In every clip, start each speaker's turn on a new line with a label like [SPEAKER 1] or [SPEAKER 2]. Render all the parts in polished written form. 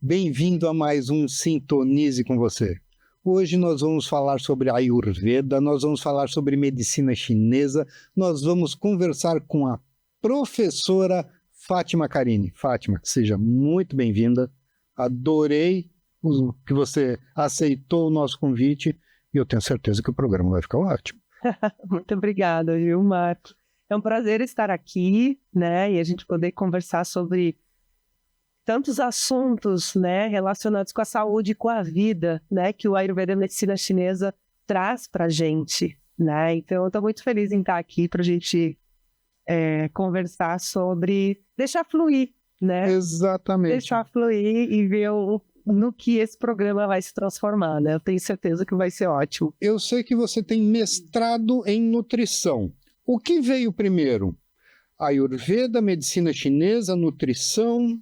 [SPEAKER 1] Bem-vindo a mais um Sintonize com você. Hoje nós vamos falar sobre Ayurveda, nós vamos falar sobre medicina chinesa, nós vamos conversar com a professora Fátima Carini. Fátima, seja muito bem-vinda. Adorei que você aceitou o nosso convite e eu tenho certeza que o programa vai ficar ótimo.
[SPEAKER 2] Muito obrigada, viu, Marcos? É um prazer estar aqui, né, e a gente poder conversar sobre tantos assuntos, né, relacionados com a saúde e com a vida, né, que o Ayurveda e a medicina chinesa traz para a gente, né? Então, eu estou muito feliz em estar aqui para a gente conversar sobre deixar fluir, né?
[SPEAKER 1] Exatamente.
[SPEAKER 2] Deixar fluir e ver no que esse programa vai se transformar, né? Eu tenho certeza que vai ser ótimo.
[SPEAKER 1] Eu sei que você tem mestrado em nutrição. O que veio primeiro? Ayurveda, medicina chinesa, nutrição?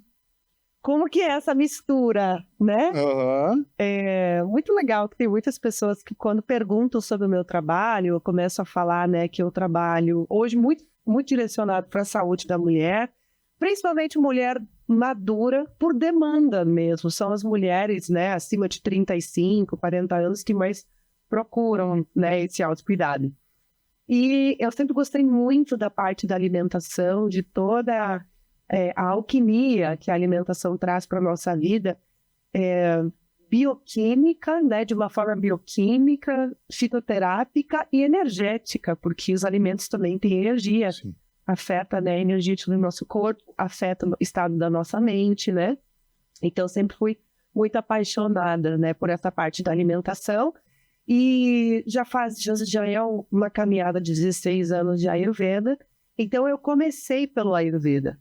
[SPEAKER 2] Como que é essa mistura, né?
[SPEAKER 1] Uhum.
[SPEAKER 2] É muito legal que tem muitas pessoas que quando perguntam sobre o meu trabalho, eu começo a falar, né, que eu trabalho hoje muito, muito direcionado para a saúde da mulher, principalmente mulher madura por demanda mesmo. São as mulheres, né, acima de 35, 40 anos que mais procuram, né, esse autocuidado. E eu sempre gostei muito da parte da alimentação, de toda a alquimia que a alimentação traz para a nossa vida, bioquímica, né, de uma forma bioquímica, fitoterápica e energética, porque os alimentos também têm energia. Sim. Afeta, né, a energia do nosso corpo, afeta o estado da nossa mente, né? Então, sempre fui muito apaixonada, né, por essa parte da alimentação. E já é uma caminhada de 16 anos de Ayurveda. Então, eu comecei pelo Ayurveda.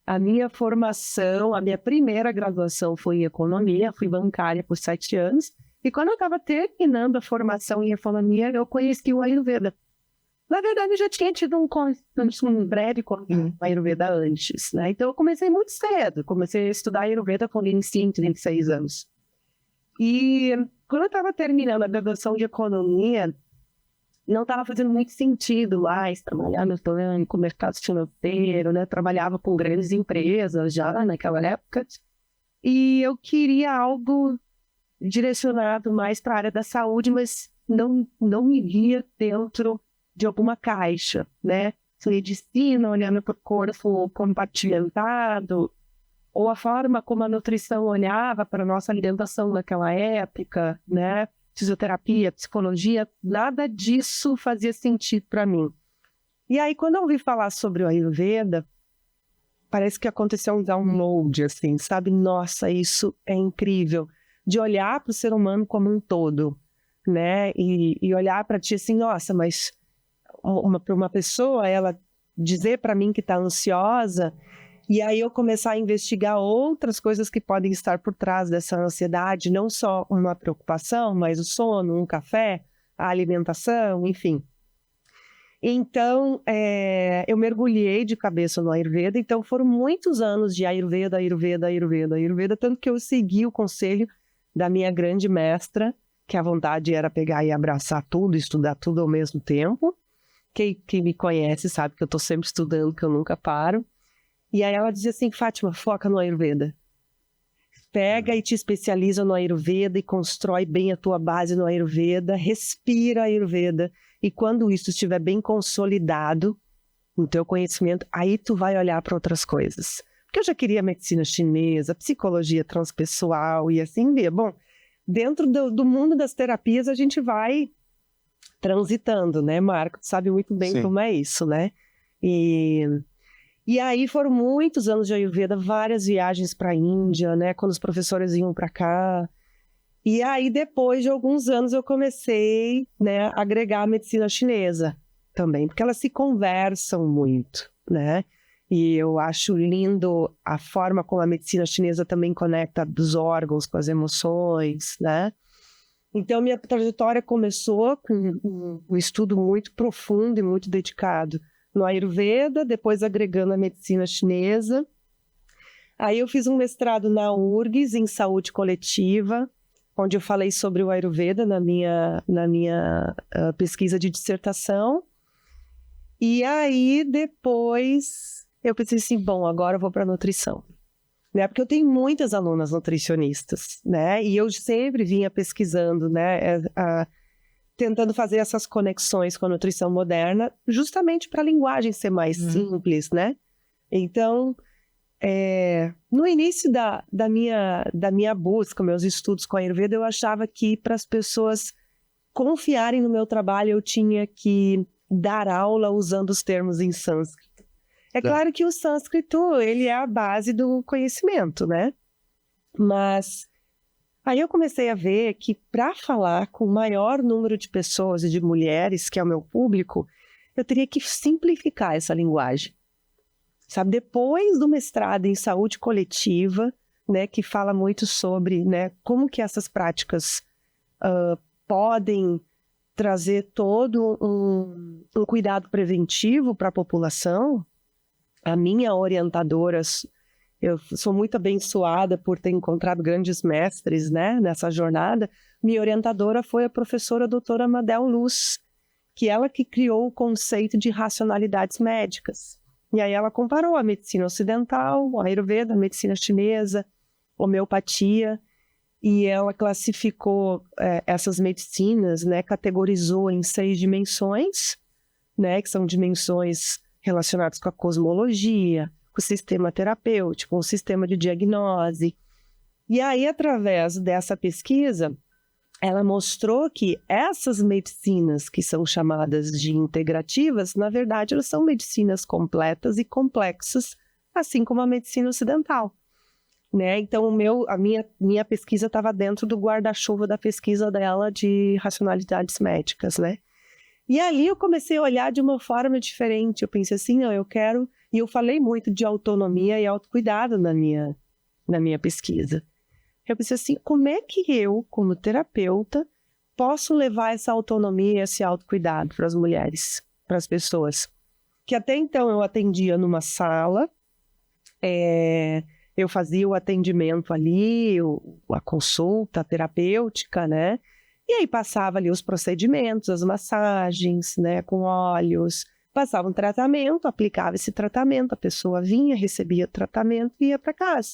[SPEAKER 2] A minha formação, a minha primeira graduação foi em economia, fui bancária por 7 anos. E quando eu estava terminando a formação em economia, eu conheci o Ayurveda. Na verdade, eu já tinha tido um breve contato com a Ayurveda antes, né? Então, eu comecei muito cedo. Comecei a estudar Ayurveda com 25, 26 anos. E quando eu estava terminando a graduação de economia, não estava fazendo muito sentido mais trabalhar com o mercado financeiro, né? Trabalhava com grandes empresas já naquela época. E eu queria algo direcionado mais para a área da saúde, mas não me via dentro de alguma caixa, né? Medicina, olhando para o corpo compartimentado, ou a forma como a nutrição olhava para a nossa alimentação naquela época, né? Fisioterapia, psicologia, nada disso fazia sentido para mim. E aí, quando eu ouvi falar sobre o Ayurveda, parece que aconteceu um download, assim, sabe? Nossa, isso é incrível. De olhar para o ser humano como um todo, né? E olhar para ti assim, nossa, mas uma pessoa, ela dizer para mim que está ansiosa, e aí eu começar a investigar outras coisas que podem estar por trás dessa ansiedade, não só uma preocupação, mas o sono, um café, a alimentação, enfim. Então, eu mergulhei de cabeça no Ayurveda, então foram muitos anos de Ayurveda, tanto que eu segui o conselho da minha grande mestra, que a vontade era pegar e abraçar tudo, estudar tudo ao mesmo tempo. Quem me conhece sabe que eu estou sempre estudando, que eu nunca paro. E aí ela dizia assim, Fátima, foca no Ayurveda. Pega e te especializa no Ayurveda e constrói bem a tua base no Ayurveda, respira Ayurveda. E quando isso estiver bem consolidado no teu conhecimento, aí tu vai olhar para outras coisas. Porque eu já queria medicina chinesa, psicologia transpessoal e assim via. Bom, dentro do mundo das terapias a gente vai transitando, né, Marco? Tu sabe muito bem Sim. como é isso, né? E aí foram muitos anos de Ayurveda, várias viagens para a Índia, né, quando os professores iam para cá. E aí depois de alguns anos eu comecei, né, a agregar a medicina chinesa também, porque elas se conversam muito, né? E eu acho lindo a forma como a medicina chinesa também conecta os órgãos com as emoções, né? Então, minha trajetória começou com um estudo muito profundo e muito dedicado no Ayurveda, depois agregando a medicina chinesa. Aí eu fiz um mestrado na URGS, em saúde coletiva, onde eu falei sobre o Ayurveda na minha pesquisa de dissertação. E aí, depois, eu pensei assim, bom, agora eu vou para a nutrição. né? Porque eu tenho muitas alunas nutricionistas, né? E eu sempre vinha pesquisando, né? Tentando fazer essas conexões com a nutrição moderna, justamente para a linguagem ser mais simples, né? Então, no início da minha busca, meus estudos com a Ayurveda, eu achava que para as pessoas confiarem no meu trabalho, eu tinha que dar aula usando os termos em sânscrito. É claro que o sânscrito, ele é a base do conhecimento, né? Mas aí eu comecei a ver que para falar com o maior número de pessoas e de mulheres, que é o meu público, eu teria que simplificar essa linguagem. Sabe, depois do mestrado em saúde coletiva, né, que fala muito sobre, né, como que essas práticas podem trazer todo um cuidado preventivo para a população, a minha orientadora, eu sou muito abençoada por ter encontrado grandes mestres, né, nessa jornada. Minha orientadora foi a professora doutora Madel Luz, que ela que criou o conceito de racionalidades médicas. E aí ela comparou a medicina ocidental, a Ayurveda, a medicina chinesa, homeopatia, e ela classificou essas medicinas, né, categorizou em 6 dimensões, né, que são dimensões relacionadas com a cosmologia, com o sistema terapêutico, com o sistema de diagnose. E aí, através dessa pesquisa, ela mostrou que essas medicinas que são chamadas de integrativas, na verdade, elas são medicinas completas e complexas, assim como a medicina ocidental. Né? Então, a minha pesquisa estava dentro do guarda-chuva da pesquisa dela de racionalidades médicas, né? E ali eu comecei a olhar de uma forma diferente. Eu pensei assim, não, eu quero... E eu falei muito de autonomia e autocuidado na minha pesquisa. Eu pensei assim, como é que eu, como terapeuta, posso levar essa autonomia e esse autocuidado para as mulheres, para as pessoas? Que até então eu atendia numa sala, eu fazia o atendimento ali, a consulta terapêutica, né? E aí passava ali os procedimentos, as massagens, né, com óleos, passava um tratamento, aplicava esse tratamento, a pessoa vinha, recebia o tratamento e ia para casa.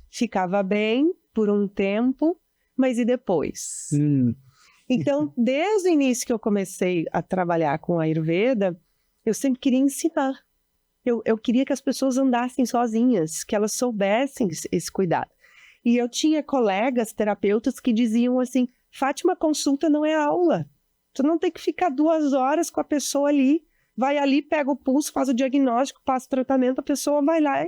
[SPEAKER 2] Ficava bem por um tempo, mas e depois? Então, desde o início que eu comecei a trabalhar com a Ayurveda, eu sempre queria ensinar. Eu queria que as pessoas andassem sozinhas, que elas soubessem esse cuidado. E eu tinha colegas terapeutas que diziam assim, Fátima, consulta não é aula. Tu não tem que ficar 2 horas com a pessoa ali. Vai ali, pega o pulso, faz o diagnóstico, passa o tratamento, a pessoa vai lá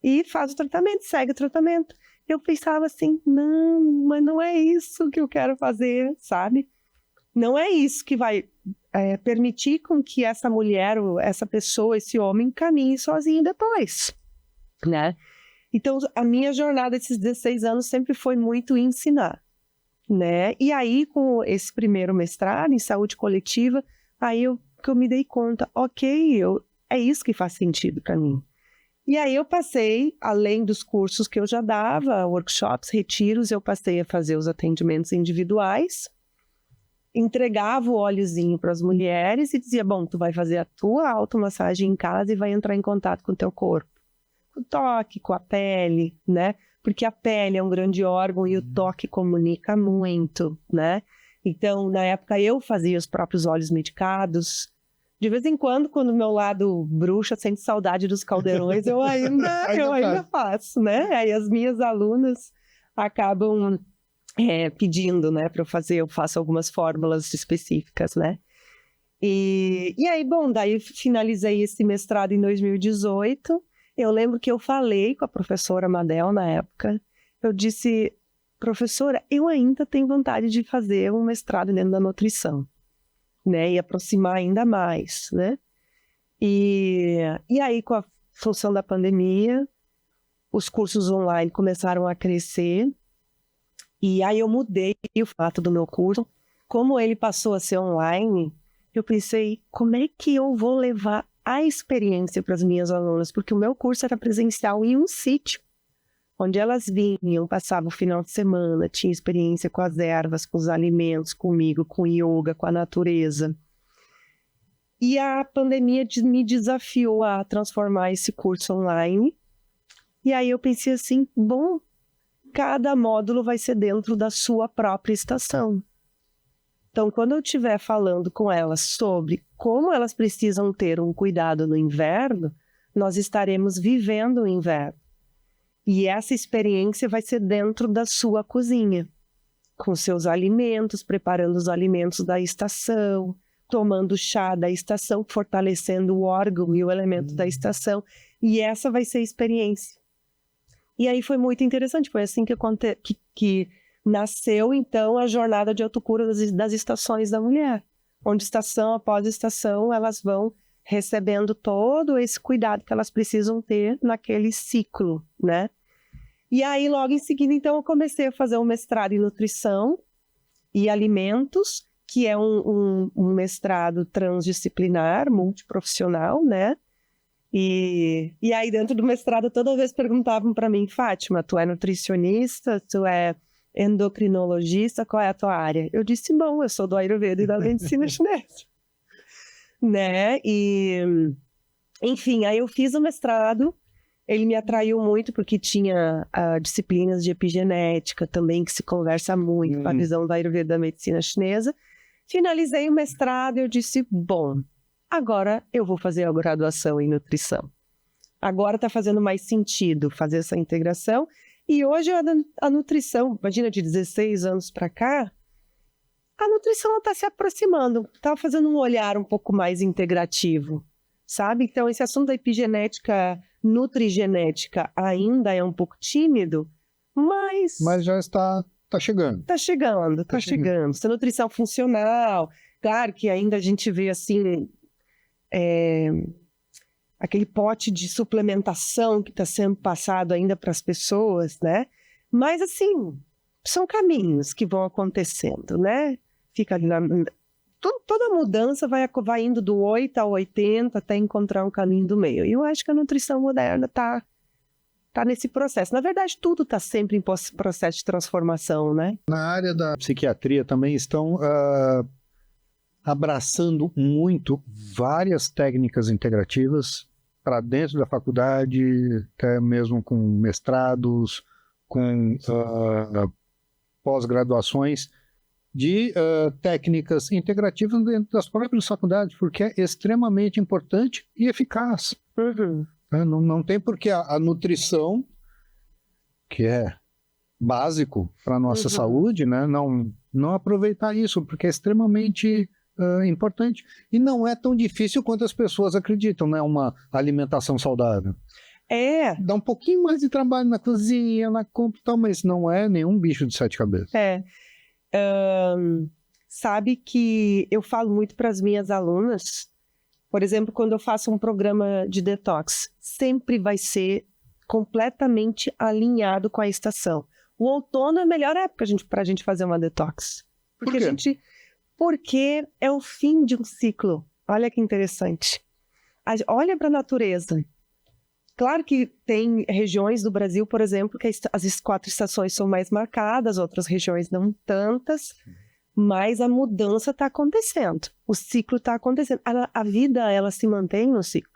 [SPEAKER 2] e faz o tratamento, segue o tratamento. Eu pensava assim, não, mas não é isso que eu quero fazer, sabe? Não é isso que vai permitir com que essa mulher, essa pessoa, esse homem caminhe sozinho depois, né? Então, a minha jornada desses 16 anos sempre foi muito ensinar, né? E aí, com esse primeiro mestrado em saúde coletiva, aí que eu me dei conta, ok, é isso que faz sentido para mim. E aí eu passei, além dos cursos que eu já dava, workshops, retiros, eu passei a fazer os atendimentos individuais, entregava o óleozinho para as mulheres e dizia, bom, tu vai fazer a tua automassagem em casa e vai entrar em contato com o teu corpo. Com o toque, com a pele, né? Porque a pele é um grande órgão e o toque comunica muito, né? Então, na época, eu fazia os próprios óleos medicados. De vez em quando o meu lado bruxa sente saudade dos caldeirões, eu ainda faço, né? Aí as minhas alunas acabam pedindo, né, para eu faço algumas fórmulas específicas, né? E aí, bom, daí finalizei esse mestrado em 2018. Eu lembro que eu falei com a professora Madel na época, eu disse, professora, eu ainda tenho vontade de fazer um mestrado dentro da nutrição, né, e aproximar ainda mais, né? E aí, com a função da pandemia, os cursos online começaram a crescer, e aí eu mudei o formato do meu curso. Como ele passou a ser online, eu pensei, como é que eu vou levar a experiência para as minhas alunas? Porque o meu curso era presencial em um sítio, onde elas vinham, passavam o final de semana, tinham experiência com as ervas, com os alimentos, comigo, com yoga, com a natureza. E a pandemia me desafiou a transformar esse curso online E aí eu pensei assim, bom, cada módulo vai ser dentro da sua própria estação. Então, quando eu estiver falando com elas sobre como elas precisam ter um cuidado no inverno, nós estaremos vivendo o inverno. E essa experiência vai ser dentro da sua cozinha, com seus alimentos, preparando os alimentos da estação, tomando chá da estação, fortalecendo o órgão e o elemento da estação. E essa vai ser a experiência. E aí foi muito interessante, foi assim que nasceu, então, a jornada de autocura das estações da mulher, onde estação após estação elas vão recebendo todo esse cuidado que elas precisam ter naquele ciclo, né? E aí, logo em seguida, então, eu comecei a fazer um mestrado em nutrição e alimentos, que é um mestrado transdisciplinar, multiprofissional, né? E aí, dentro do mestrado, toda vez perguntavam para mim, Fátima, tu é nutricionista, tu é endocrinologista, qual é a tua área? Eu disse, bom, eu sou do Ayurveda e da medicina chinesa. Né? E, enfim, aí eu fiz o mestrado, ele me atraiu muito porque tinha disciplinas de epigenética também, que se conversa muito com a visão do Ayurveda da medicina chinesa. Finalizei o mestrado e eu disse, bom, agora eu vou fazer a graduação em nutrição. Agora está fazendo mais sentido fazer essa integração. E hoje a nutrição, imagina, de 16 anos para cá, a nutrição está se aproximando, está fazendo um olhar um pouco mais integrativo, sabe? Então, esse assunto da epigenética, nutrigenética ainda é um pouco tímido, mas...
[SPEAKER 1] Mas já está chegando.
[SPEAKER 2] Está chegando. Essa nutrição funcional, claro que ainda a gente vê, assim, aquele pote de suplementação que está sendo passado ainda para as pessoas, né? Mas, assim, são caminhos que vão acontecendo, né? Fica ali toda mudança vai indo do 8 ao 80 até encontrar um caminho do meio. E eu acho que a nutrição moderna está nesse processo. Na verdade, tudo está sempre em processo de transformação, né?
[SPEAKER 1] Na área da psiquiatria também estão abraçando muito várias técnicas integrativas para dentro da faculdade, até mesmo com mestrados, com pós-graduações, de técnicas integrativas dentro das próprias faculdades, porque é extremamente importante e eficaz.
[SPEAKER 2] Uhum.
[SPEAKER 1] Não tem por que a nutrição, que é básico para a nossa saúde, né, não aproveitar isso, porque é extremamente importante. E não é tão difícil quanto as pessoas acreditam, né? Uma alimentação saudável. Dá um pouquinho mais de trabalho na cozinha, na compra e tal, mas não é nenhum bicho de 7 cabeças.
[SPEAKER 2] Sabe que eu falo muito para as minhas alunas, por exemplo, quando eu faço um programa de detox, sempre vai ser completamente alinhado com a estação. O outono é a melhor época para a gente fazer uma detox.
[SPEAKER 1] Por quê?
[SPEAKER 2] Porque é o fim de um ciclo. Olha que interessante. Olha para a natureza. Claro que tem regiões do Brasil, por exemplo, que as 4 estações são mais marcadas, outras regiões não tantas, mas a mudança está acontecendo. O ciclo está acontecendo. A vida, ela se mantém no ciclo.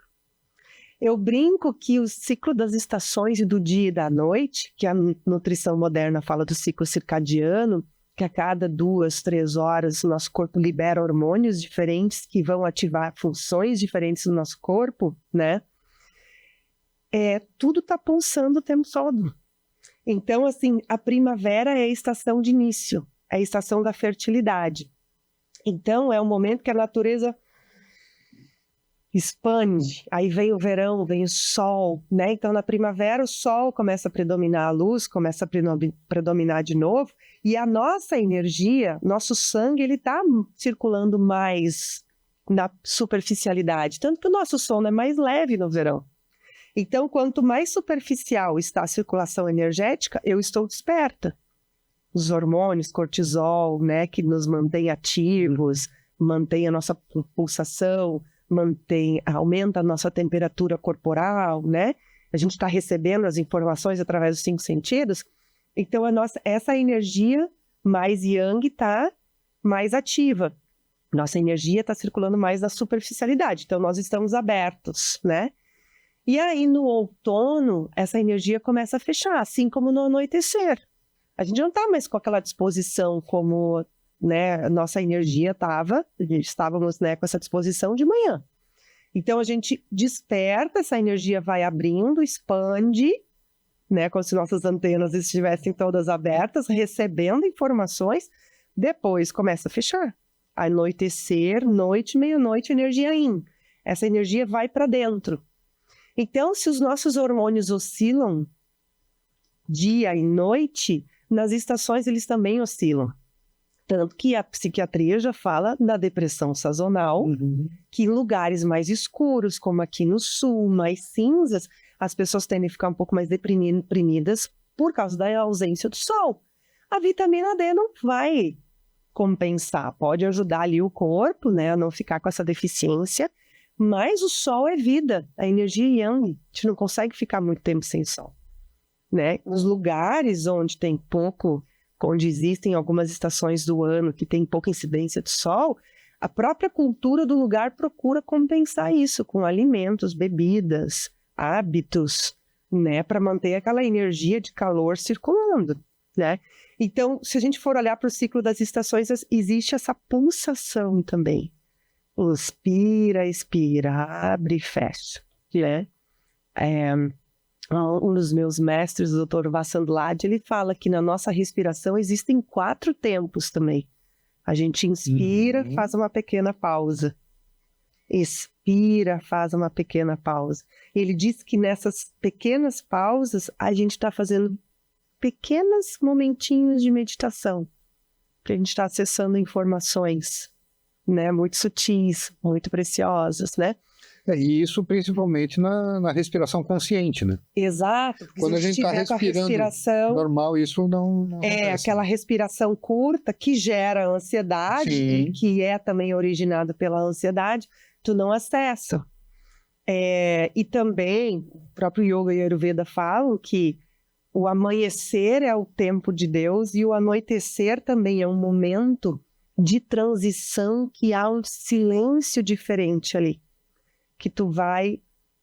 [SPEAKER 2] Eu brinco que o ciclo das estações e do dia e da noite, que a nutrição moderna fala do ciclo circadiano, que a cada 2, 3 horas o nosso corpo libera hormônios diferentes que vão ativar funções diferentes no nosso corpo, né? Tudo está pulsando o tempo todo. Então, assim, a primavera é a estação de início, é a estação da fertilidade. Então, é o momento que a natureza expande, aí vem o verão, vem o sol, né? Então, na primavera, o sol começa a predominar, a luz começa a predominar de novo, e a nossa energia, nosso sangue, ele está circulando mais na superficialidade, tanto que o nosso sono é mais leve no verão. Então, quanto mais superficial está a circulação energética, eu estou desperta. Os hormônios, cortisol, né, que nos mantém ativos, mantém a nossa pulsação, aumenta a nossa temperatura corporal, né? A gente está recebendo as informações através dos 5 sentidos. Então, essa energia mais yang está mais ativa. Nossa energia está circulando mais na superficialidade. Então, nós estamos abertos, né? E aí, no outono, essa energia começa a fechar, assim como no anoitecer. A gente não está mais com aquela disposição como, né, a nossa energia estava, estávamos, né, com essa disposição de manhã. Então, a gente desperta, essa energia vai abrindo, expande, né, como se nossas antenas estivessem todas abertas, recebendo informações, depois começa a fechar. Anoitecer, noite, meia-noite, energia in. Essa energia vai para dentro. Então, se os nossos hormônios oscilam dia e noite, nas estações eles também oscilam. Tanto que a psiquiatria já fala da depressão sazonal, que em lugares mais escuros, como aqui no sul, mais cinzas, as pessoas tendem a ficar um pouco mais deprimidas por causa da ausência do sol. A vitamina D não vai compensar, pode ajudar ali o corpo, né, a não ficar com essa deficiência, mas o sol é vida, a energia yang, a gente não consegue ficar muito tempo sem sol, né? Nos lugares onde tem pouco, onde existem algumas estações do ano que tem pouca incidência de sol, a própria cultura do lugar procura compensar isso com alimentos, bebidas, hábitos, né, para manter aquela energia de calor circulando, né? Então, se a gente for olhar para o ciclo das estações, existe essa pulsação também. Expira, abre e fecha, né? Um dos meus mestres, o Dr. Vassandlad, ele fala que na nossa respiração existem 4 tempos também. A gente inspira, faz uma pequena pausa. Expira, faz uma pequena pausa. Ele diz que nessas pequenas pausas, a gente está fazendo pequenos momentinhos de meditação, que a gente está acessando informações, né, muito sutis, muito preciosas, né?
[SPEAKER 1] E isso principalmente na respiração consciente, né?
[SPEAKER 2] Exato.
[SPEAKER 1] Quando a gente está respirando normal, isso não acontece.
[SPEAKER 2] Aquela respiração curta que gera ansiedade, e que é também originada pela ansiedade, tu não acessa. E também, o próprio Yoga e Ayurveda falam que o amanhecer é o tempo de Deus e o anoitecer também é um momento de transição que há um silêncio diferente ali, que tu vai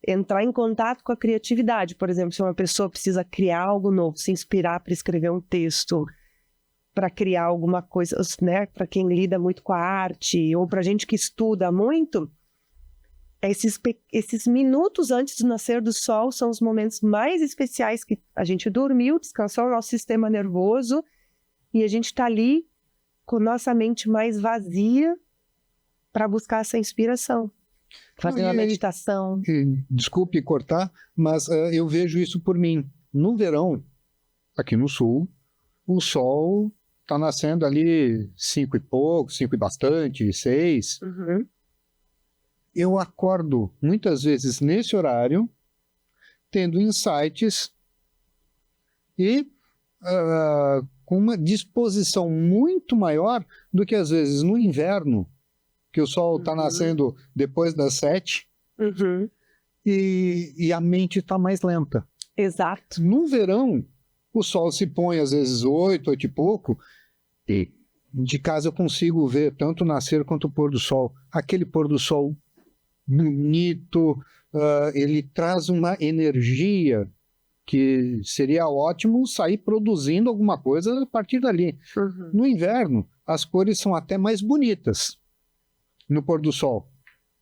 [SPEAKER 2] entrar em contato com a criatividade. Por exemplo, se uma pessoa precisa criar algo novo, se inspirar para escrever um texto, para criar alguma coisa, né? Para quem lida muito com a arte, ou para gente que estuda muito, esses minutos antes do nascer do sol são os momentos mais especiais que a gente dormiu, descansou o nosso sistema nervoso e a gente está ali com nossa mente mais vazia para buscar essa inspiração. Fazendo a meditação.
[SPEAKER 1] Desculpe cortar, mas eu vejo isso por mim. No verão, aqui no sul, o sol está nascendo ali 5 e pouco, 5 e bastante, 6. Eu acordo muitas vezes nesse horário, tendo insights e com uma disposição muito maior do que às vezes no inverno, que o sol está nascendo depois das 7 e a mente está mais lenta.
[SPEAKER 2] Exato.
[SPEAKER 1] No verão, o sol se põe às vezes 8 e pouco, e de casa eu consigo ver tanto o nascer quanto o pôr do sol. Aquele pôr do sol bonito, ele traz uma energia que seria ótimo sair produzindo alguma coisa a partir dali. No inverno, as cores são até mais bonitas no pôr do sol.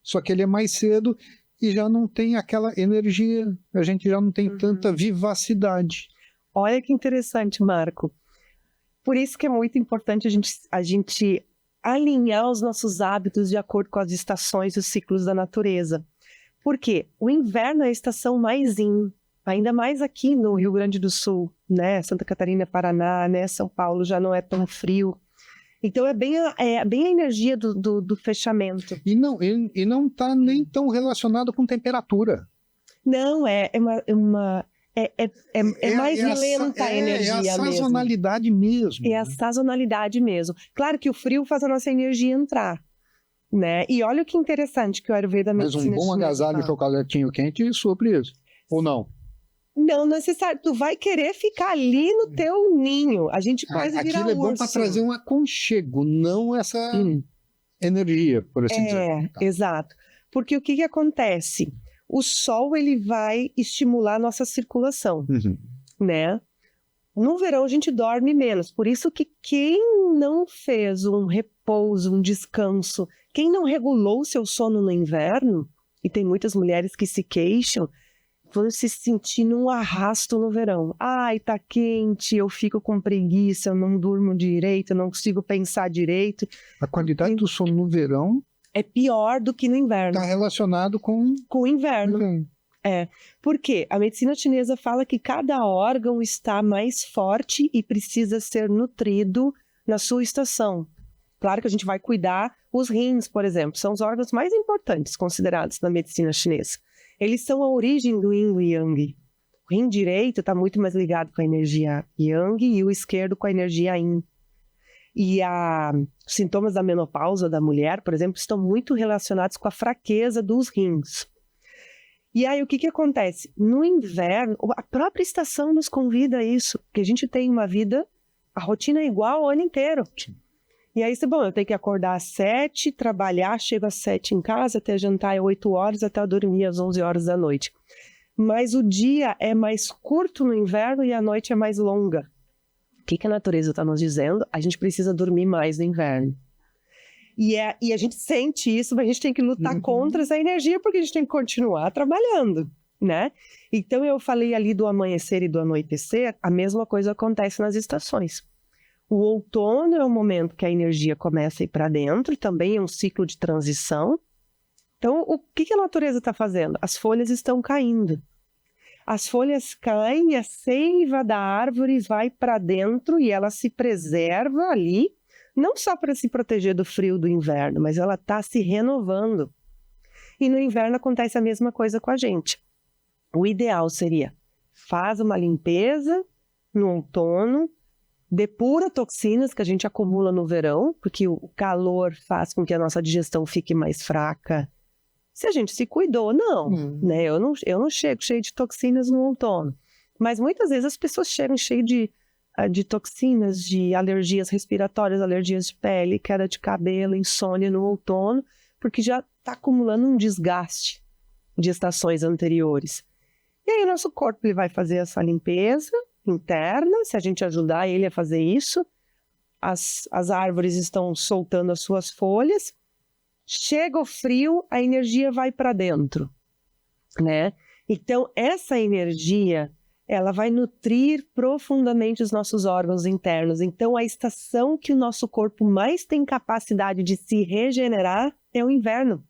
[SPEAKER 1] Só que ele é mais cedo e já não tem aquela energia, a gente já não tem tanta vivacidade.
[SPEAKER 2] Olha que interessante, Marco. Por isso que é muito importante a gente alinhar os nossos hábitos de acordo com as estações e os ciclos da natureza. Por quê? O inverno é a estação mais ainda mais aqui no Rio Grande do Sul, né? Santa Catarina, Paraná, né? São Paulo já não é tão frio. Então é bem a energia do fechamento.
[SPEAKER 1] E não está nem tão relacionado com temperatura.
[SPEAKER 2] Não, mais lenta a energia mesmo.
[SPEAKER 1] É a sazonalidade mesmo.
[SPEAKER 2] É a sazonalidade mesmo. Claro que o frio faz a nossa energia entrar, né? E olha o que interessante que o Ayurveda medicina.
[SPEAKER 1] Mas um bom agasalho de chocolatinho quente supre isso, ou não?
[SPEAKER 2] Não necessário, tu vai querer ficar ali no teu ninho. A gente quase vira urso.
[SPEAKER 1] Aquilo é bom para trazer um aconchego, não essa energia, por assim dizer.
[SPEAKER 2] Exato. Porque o que acontece? o sol ele vai estimular a nossa circulação, né? No verão a gente dorme menos, por isso que quem não fez um repouso, um descanso, quem não regulou o seu sono no inverno, e tem muitas mulheres que se queixam, vão se sentir num arrasto no verão. Ai, tá quente, eu fico com preguiça, eu não durmo direito, eu não consigo pensar direito.
[SPEAKER 1] A qualidade do sono no verão
[SPEAKER 2] é pior do que no inverno.
[SPEAKER 1] Está relacionado com
[SPEAKER 2] o inverno. Porque a medicina chinesa fala que cada órgão está mais forte e precisa ser nutrido na sua estação. Claro que a gente vai cuidar, os rins, por exemplo, são os órgãos mais importantes considerados na medicina chinesa. Eles são a origem do yin e yang. O rim direito está muito mais ligado com a energia yang e o esquerdo com a energia yin. E os sintomas da menopausa da mulher, por exemplo, estão muito relacionados com a fraqueza dos rins. E aí, o que acontece? No inverno, a própria estação nos convida a isso, porque a gente tem uma vida, a rotina é igual o ano inteiro. E aí, eu tenho que acordar às 7, trabalhar, chego às 7 em casa, até jantar é 8 horas, até eu dormir às 11 horas da noite. Mas o dia é mais curto no inverno e a noite é mais longa. O que a natureza está nos dizendo? A gente precisa dormir mais no inverno. E a gente sente isso, mas a gente tem que lutar contra essa energia, porque a gente tem que continuar trabalhando, né? Então, eu falei ali do amanhecer e do anoitecer, a mesma coisa acontece nas estações. O outono é o momento que a energia começa a ir para dentro, também é um ciclo de transição. Então, o que a natureza está fazendo? As folhas estão caindo. As folhas caem e a seiva da árvore vai para dentro e ela se preserva ali, não só para se proteger do frio do inverno, mas ela está se renovando. E no inverno acontece a mesma coisa com a gente. O ideal seria, faz uma limpeza no outono, depura toxinas que a gente acumula no verão, porque o calor faz com que a nossa digestão fique mais fraca. Se a gente se cuidou, não. Né? Eu não chego cheio de toxinas no outono. Mas muitas vezes as pessoas chegam cheias de toxinas, de alergias respiratórias, alergias de pele, queda de cabelo, insônia no outono, porque já está acumulando um desgaste de estações anteriores. E aí o nosso corpo ele vai fazer essa limpeza interna, se a gente ajudar ele a fazer isso. As árvores estão soltando as suas folhas, chega o frio, a energia vai para dentro, né? Então, essa energia, ela vai nutrir profundamente os nossos órgãos internos. Então, a estação que o nosso corpo mais tem capacidade de se regenerar é o inverno.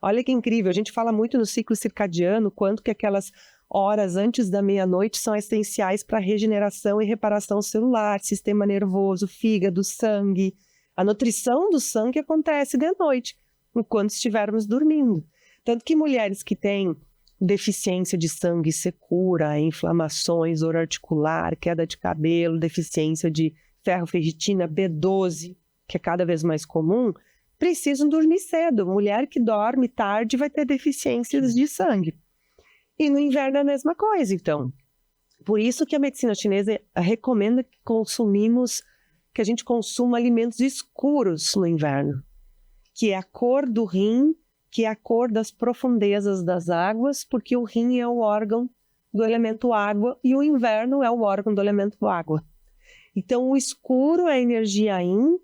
[SPEAKER 2] Olha que incrível, a gente fala muito no ciclo circadiano, quanto que aquelas horas antes da meia-noite são essenciais para a regeneração e reparação celular, sistema nervoso, fígado, sangue. A nutrição do sangue acontece de noite, enquanto estivermos dormindo. Tanto que mulheres que têm deficiência de sangue, secura, inflamações, dor articular, queda de cabelo, deficiência de ferro, ferritina, B12, que é cada vez mais comum, precisam dormir cedo. Mulher que dorme tarde vai ter deficiências de sangue. E no inverno é a mesma coisa, então. Por isso que a medicina chinesa recomenda que a gente consuma alimentos escuros no inverno, que é a cor do rim, que é a cor das profundezas das águas, porque o rim é o órgão do elemento água e o inverno é o órgão do elemento água. Então, o escuro é a energia yin,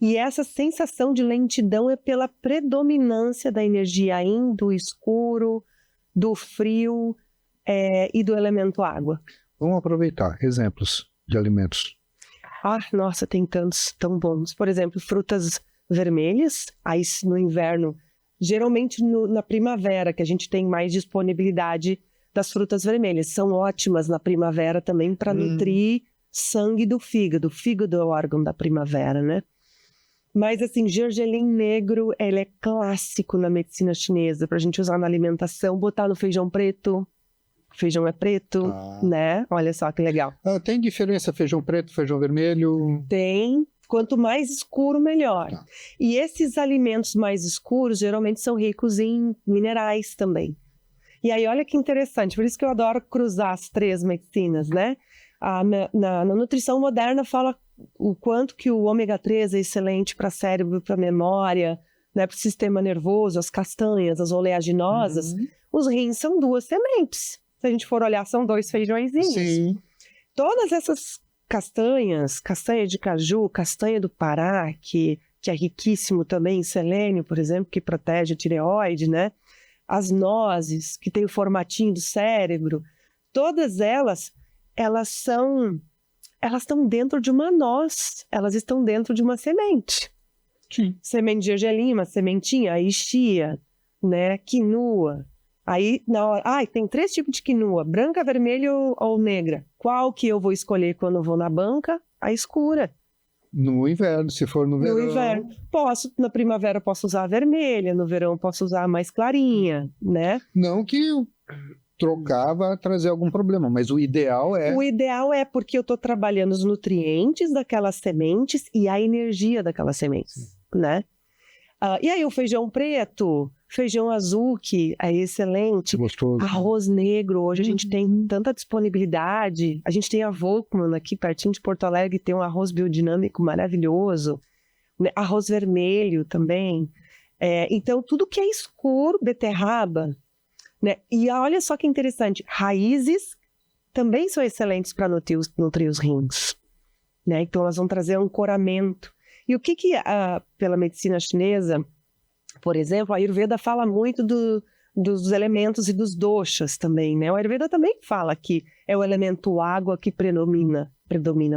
[SPEAKER 2] e essa sensação de lentidão é pela predominância da energia yin, do escuro, do frio e do elemento água.
[SPEAKER 1] Vamos aproveitar exemplos de alimentos.
[SPEAKER 2] Nossa, tem tantos tão bons. Por exemplo, frutas vermelhas, aí no inverno, geralmente na primavera, que a gente tem mais disponibilidade das frutas vermelhas. São ótimas na primavera também para nutrir sangue do fígado. O fígado é o órgão da primavera, né? Mas, assim, gergelim negro, ele é clássico na medicina chinesa, para a gente usar na alimentação, botar no feijão preto. Feijão é preto, né? Olha só que legal.
[SPEAKER 1] Tem diferença feijão preto, feijão vermelho?
[SPEAKER 2] Tem. Quanto mais escuro, melhor. E esses alimentos mais escuros, geralmente, são ricos em minerais também. E aí, olha que interessante. Por isso que eu adoro cruzar as três medicinas, né? Na nutrição moderna fala o quanto que o ômega 3 é excelente para cérebro, para memória, né, para o sistema nervoso, as castanhas, as oleaginosas, os rins são 2 sementes. Se a gente for olhar, são 2 feijõezinhos.
[SPEAKER 1] Sim.
[SPEAKER 2] Todas essas castanhas, castanha de caju, castanha do Pará, que é riquíssimo também em selênio, por exemplo, que protege a tireoide, né? As nozes, que tem o formatinho do cérebro, todas elas estão dentro de uma noz, elas estão dentro de uma semente.
[SPEAKER 1] Sim.
[SPEAKER 2] Semente de gergelim, uma sementinha, aí chia, né? Quinua. Aí, na hora, tem 3 tipos de quinua, branca, vermelha ou negra. Qual que eu vou escolher quando eu vou na banca? A escura.
[SPEAKER 1] No inverno, se for no verão.
[SPEAKER 2] No inverno. Na primavera eu posso usar a vermelha, no verão eu posso usar a mais clarinha, né?
[SPEAKER 1] Não que trocar vai trazer algum problema, mas o ideal é...
[SPEAKER 2] O ideal é porque eu estou trabalhando os nutrientes daquelas sementes e a energia daquelas sementes, né? E aí o feijão preto, feijão azul, que é excelente.
[SPEAKER 1] Gostoso.
[SPEAKER 2] Arroz negro, hoje a gente tem tanta disponibilidade. A gente tem a Volkmann aqui pertinho de Porto Alegre, tem um arroz biodinâmico maravilhoso. Né? Arroz vermelho também. Então, tudo que é escuro, beterraba. Né? E olha só que interessante, raízes também são excelentes para nutrir os rins. Né? Então, elas vão trazer ancoramento. E o que pela medicina chinesa, por exemplo, a Ayurveda fala muito dos elementos e dos doshas também, né? O Ayurveda também fala que é o elemento água que predomina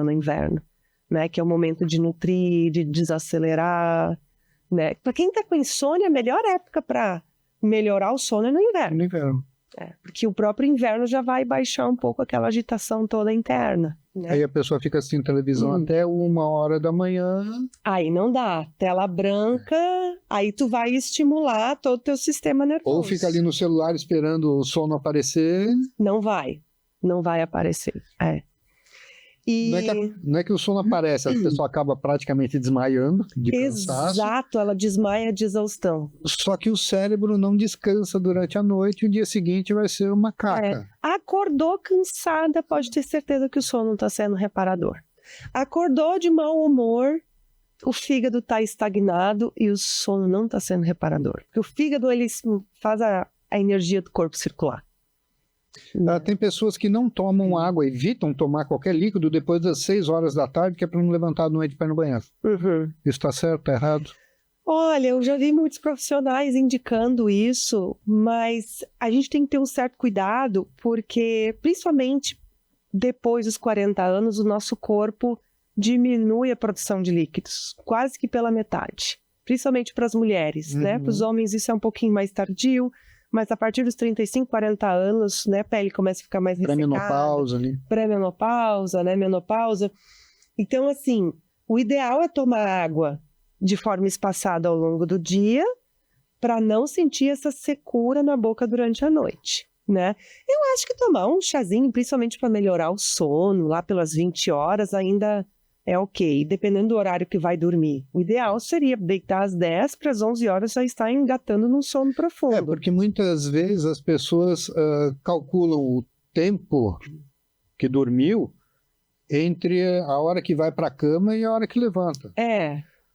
[SPEAKER 2] no inverno, né? Que é o momento de nutrir, de desacelerar, né? Para quem está com insônia, a melhor época para melhorar o sono é no inverno.
[SPEAKER 1] No inverno.
[SPEAKER 2] Porque o próprio inverno já vai baixar um pouco aquela agitação toda interna. Né?
[SPEAKER 1] Aí a pessoa fica assistindo televisão até 1h da manhã.
[SPEAKER 2] Aí não dá. Tela branca, aí tu vai estimular todo o teu sistema nervoso.
[SPEAKER 1] Ou fica ali no celular esperando o sono aparecer.
[SPEAKER 2] Não vai aparecer. E...
[SPEAKER 1] Não é que o sono aparece, a pessoa acaba praticamente desmaiando de cansaço.
[SPEAKER 2] Exato, ela desmaia de exaustão.
[SPEAKER 1] Só que o cérebro não descansa durante a noite e o dia seguinte vai ser uma caca.
[SPEAKER 2] Acordou cansada, pode ter certeza que o sono não está sendo reparador. Acordou de mau humor, o fígado está estagnado e o sono não está sendo reparador. Porque o fígado ele faz a energia do corpo circular.
[SPEAKER 1] Tem pessoas que não tomam água, evitam tomar qualquer líquido depois das 6h da tarde, que é para não levantar à noite para ir no banheiro. Isso está certo, está errado?
[SPEAKER 2] Olha, eu já vi muitos profissionais indicando isso, mas a gente tem que ter um certo cuidado, porque principalmente depois dos 40 anos, o nosso corpo diminui a produção de líquidos, quase que pela metade, principalmente para as mulheres, né? Para os homens isso é um pouquinho mais tardio, mas a partir dos 35, 40 anos, né, a pele começa a ficar mais ressecada.
[SPEAKER 1] Pré-menopausa, né?
[SPEAKER 2] Pré-menopausa, né, menopausa. Então, assim, o ideal é tomar água de forma espaçada ao longo do dia para não sentir essa secura na boca durante a noite, né? Eu acho que tomar um chazinho, principalmente para melhorar o sono, lá pelas 20 horas, ainda é ok, dependendo do horário que vai dormir. O ideal seria deitar às 10 para as 11 horas já estar engatando num sono profundo.
[SPEAKER 1] Porque muitas vezes as pessoas calculam o tempo que dormiu entre a hora que vai para a cama e a hora que levanta.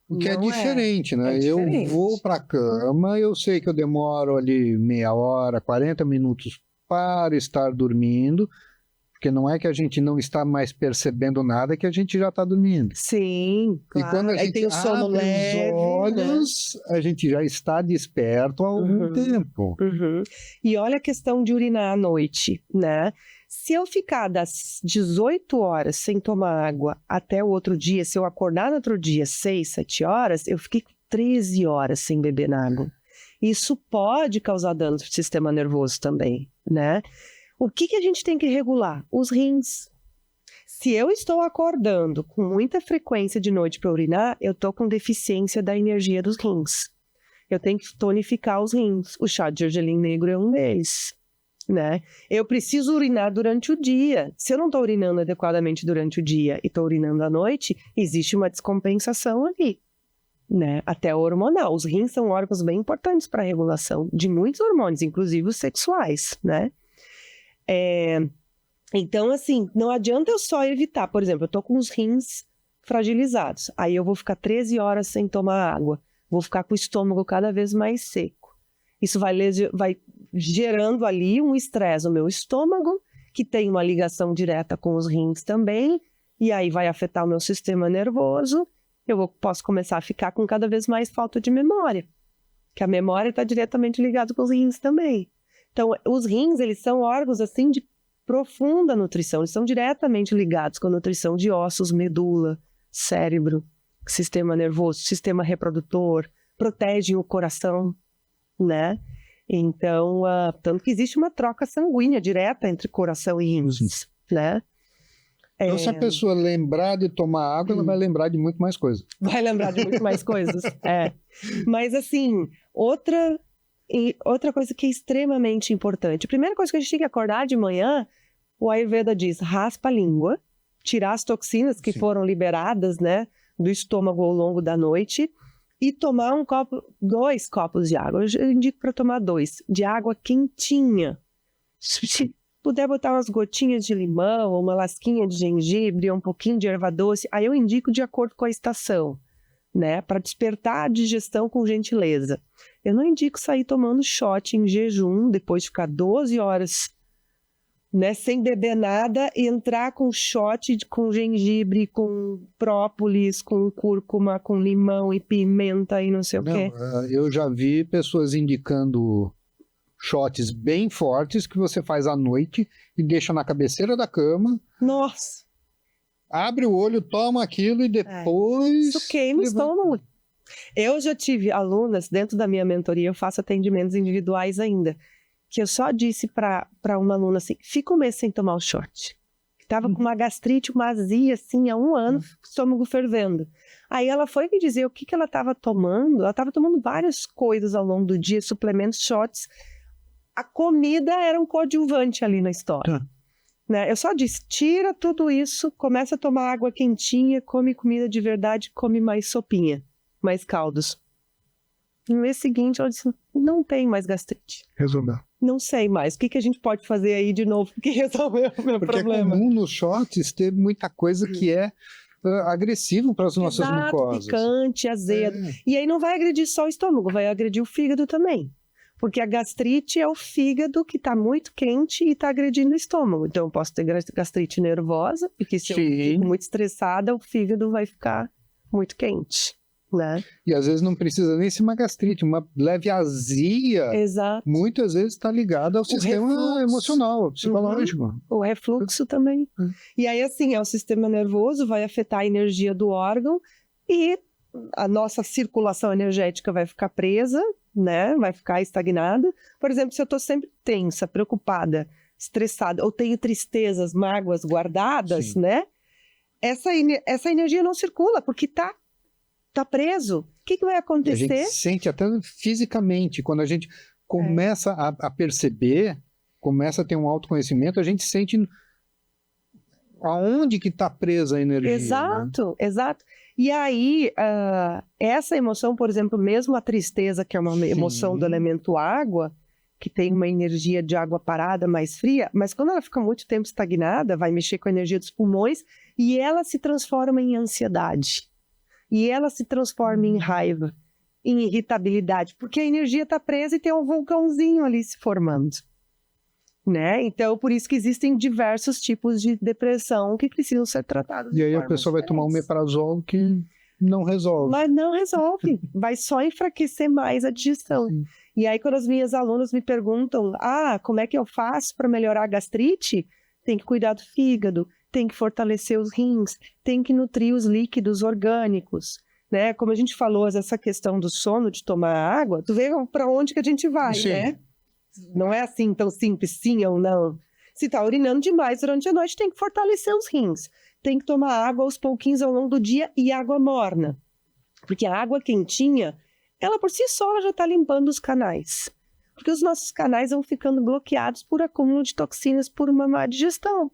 [SPEAKER 1] O que é diferente, né? Eu vou para a cama, eu sei que eu demoro ali meia hora, 40 minutos para estar dormindo, porque não é que a gente não está mais percebendo nada, é que a gente já está dormindo.
[SPEAKER 2] Sim, claro.
[SPEAKER 1] E quando a gente
[SPEAKER 2] tem o sono
[SPEAKER 1] abre
[SPEAKER 2] leve,
[SPEAKER 1] os olhos, né? A gente já está desperto há algum tempo.
[SPEAKER 2] E olha a questão de urinar à noite, né? Se eu ficar das 18 horas sem tomar água até o outro dia, se eu acordar no outro dia 6, 7 horas, eu fiquei 13 horas sem beber água. Isso pode causar dano no sistema nervoso também, né? O que a gente tem que regular? Os rins. Se eu estou acordando com muita frequência de noite para urinar, eu estou com deficiência da energia dos rins. Eu tenho que tonificar os rins. O chá de gergelim negro é um deles, né? Eu preciso urinar durante o dia. Se eu não estou urinando adequadamente durante o dia e estou urinando à noite, existe uma descompensação ali, né? Até hormonal. Os rins são órgãos bem importantes para a regulação de muitos hormônios, inclusive os sexuais, né? Então, assim, não adianta eu só evitar. Por exemplo, eu tô com os rins fragilizados, aí eu vou ficar 13 horas sem tomar água. vou ficar com o estômago cada vez mais seco. Isso vai gerando ali um estresse no meu estômago, que tem uma ligação direta com os rins também, e aí vai afetar o meu sistema nervoso. Posso começar a ficar com cada vez mais falta de memória, que a memória está diretamente ligada com os rins também. Então, os rins, eles são órgãos assim de profunda nutrição, eles são diretamente ligados com a nutrição de ossos, medula, cérebro, sistema nervoso, sistema reprodutor, protegem o coração, né? Então, tanto que existe uma troca sanguínea direta entre coração e rins, né?
[SPEAKER 1] Então, se a pessoa lembrar de tomar água, ela vai lembrar de muito mais coisas.
[SPEAKER 2] Vai lembrar de muito mais coisas, Mas, assim, outra coisa que é extremamente importante. A primeira coisa que a gente tem que acordar de manhã, o Ayurveda diz, raspa a língua, tirar as toxinas que foram liberadas, né, do estômago ao longo da noite e tomar 2 copos de água. Eu indico para tomar 2, de água quentinha. Se puder botar umas gotinhas de limão, uma lasquinha de gengibre, um pouquinho de erva doce, aí eu indico de acordo com a estação, né, para despertar a digestão com gentileza. Eu não indico sair tomando shot em jejum, depois de ficar 12 horas, né, sem beber nada, e entrar com shot com gengibre, com própolis, com cúrcuma, com limão e pimenta e não sei o quê.
[SPEAKER 1] Eu já vi pessoas indicando shots bem fortes que você faz à noite e deixa na cabeceira da cama.
[SPEAKER 2] Nossa!
[SPEAKER 1] Abre o olho, toma aquilo e depois...
[SPEAKER 2] Isso queima o estômago. Eu já tive alunas, dentro da minha mentoria, eu faço atendimentos individuais ainda, que eu só disse para uma aluna assim, fica um mês sem tomar o shot. Estava com uma gastrite, uma azia, assim, há 1 ano, estômago fervendo. Aí ela foi me dizer o que ela estava tomando. Ela estava tomando várias coisas ao longo do dia, suplementos, shots. A comida era um coadjuvante ali na história. Né? Eu só disse, tira tudo isso, começa a tomar água quentinha, come comida de verdade, come mais sopinha, mais caldos. No mês seguinte, ela disse, não tem mais gastrite.
[SPEAKER 1] Resolveu.
[SPEAKER 2] Não sei mais. O que a gente pode fazer aí de novo que resolveu o meu problema?
[SPEAKER 1] Porque é comum nos shots ter muita coisa que é agressivo para as nossas mucosas.
[SPEAKER 2] Picante, azedo. E aí não vai agredir só o estômago, vai agredir o fígado também. Porque a gastrite é o fígado que está muito quente e está agredindo o estômago. Então eu posso ter gastrite nervosa, porque se eu fico muito estressada, o fígado vai ficar muito quente. Né?
[SPEAKER 1] E às vezes não precisa nem ser uma gastrite, uma leve azia.
[SPEAKER 2] Exato.
[SPEAKER 1] Muitas vezes está ligada ao sistema emocional, psicológico.
[SPEAKER 2] O refluxo também. E aí, assim, o sistema nervoso vai afetar a energia do órgão e a nossa circulação energética vai ficar presa, né? Vai ficar estagnada. Por exemplo, se eu estou sempre tensa, preocupada, estressada, ou tenho tristezas, mágoas guardadas, né? Essa energia não circula, porque está preso. O que vai acontecer?
[SPEAKER 1] A gente sente até fisicamente, quando a gente começa a perceber, começa a ter um autoconhecimento, a gente sente aonde que está presa a energia.
[SPEAKER 2] Exato,
[SPEAKER 1] né?
[SPEAKER 2] Exato. E aí, essa emoção, por exemplo, mesmo a tristeza, que é uma emoção do elemento água, que tem uma energia de água parada, mais fria, mas quando ela fica muito tempo estagnada, vai mexer com a energia dos pulmões e ela se transforma em ansiedade. E ela se transforma em raiva, em irritabilidade, porque a energia está presa e tem um vulcãozinho ali se formando. Né? Então, por isso que existem diversos tipos de depressão que precisam ser tratados.
[SPEAKER 1] E aí a pessoa vai tomar um omeprazol que não resolve.
[SPEAKER 2] Mas não resolve, vai só enfraquecer mais a digestão. Sim. E aí quando as minhas alunas me perguntam, como é que eu faço para melhorar a gastrite? Tem que cuidar do fígado, tem que fortalecer os rins, tem que nutrir os líquidos orgânicos, né? Como a gente falou, essa questão do sono, de tomar água, tu vê para onde que a gente vai, né? Não é assim tão simples, sim ou não. Se tá urinando demais durante a noite, tem que fortalecer os rins, tem que tomar água aos pouquinhos ao longo do dia e água morna, porque a água quentinha, ela por si só ela já está limpando os canais, porque os nossos canais vão ficando bloqueados por acúmulo de toxinas por uma má digestão.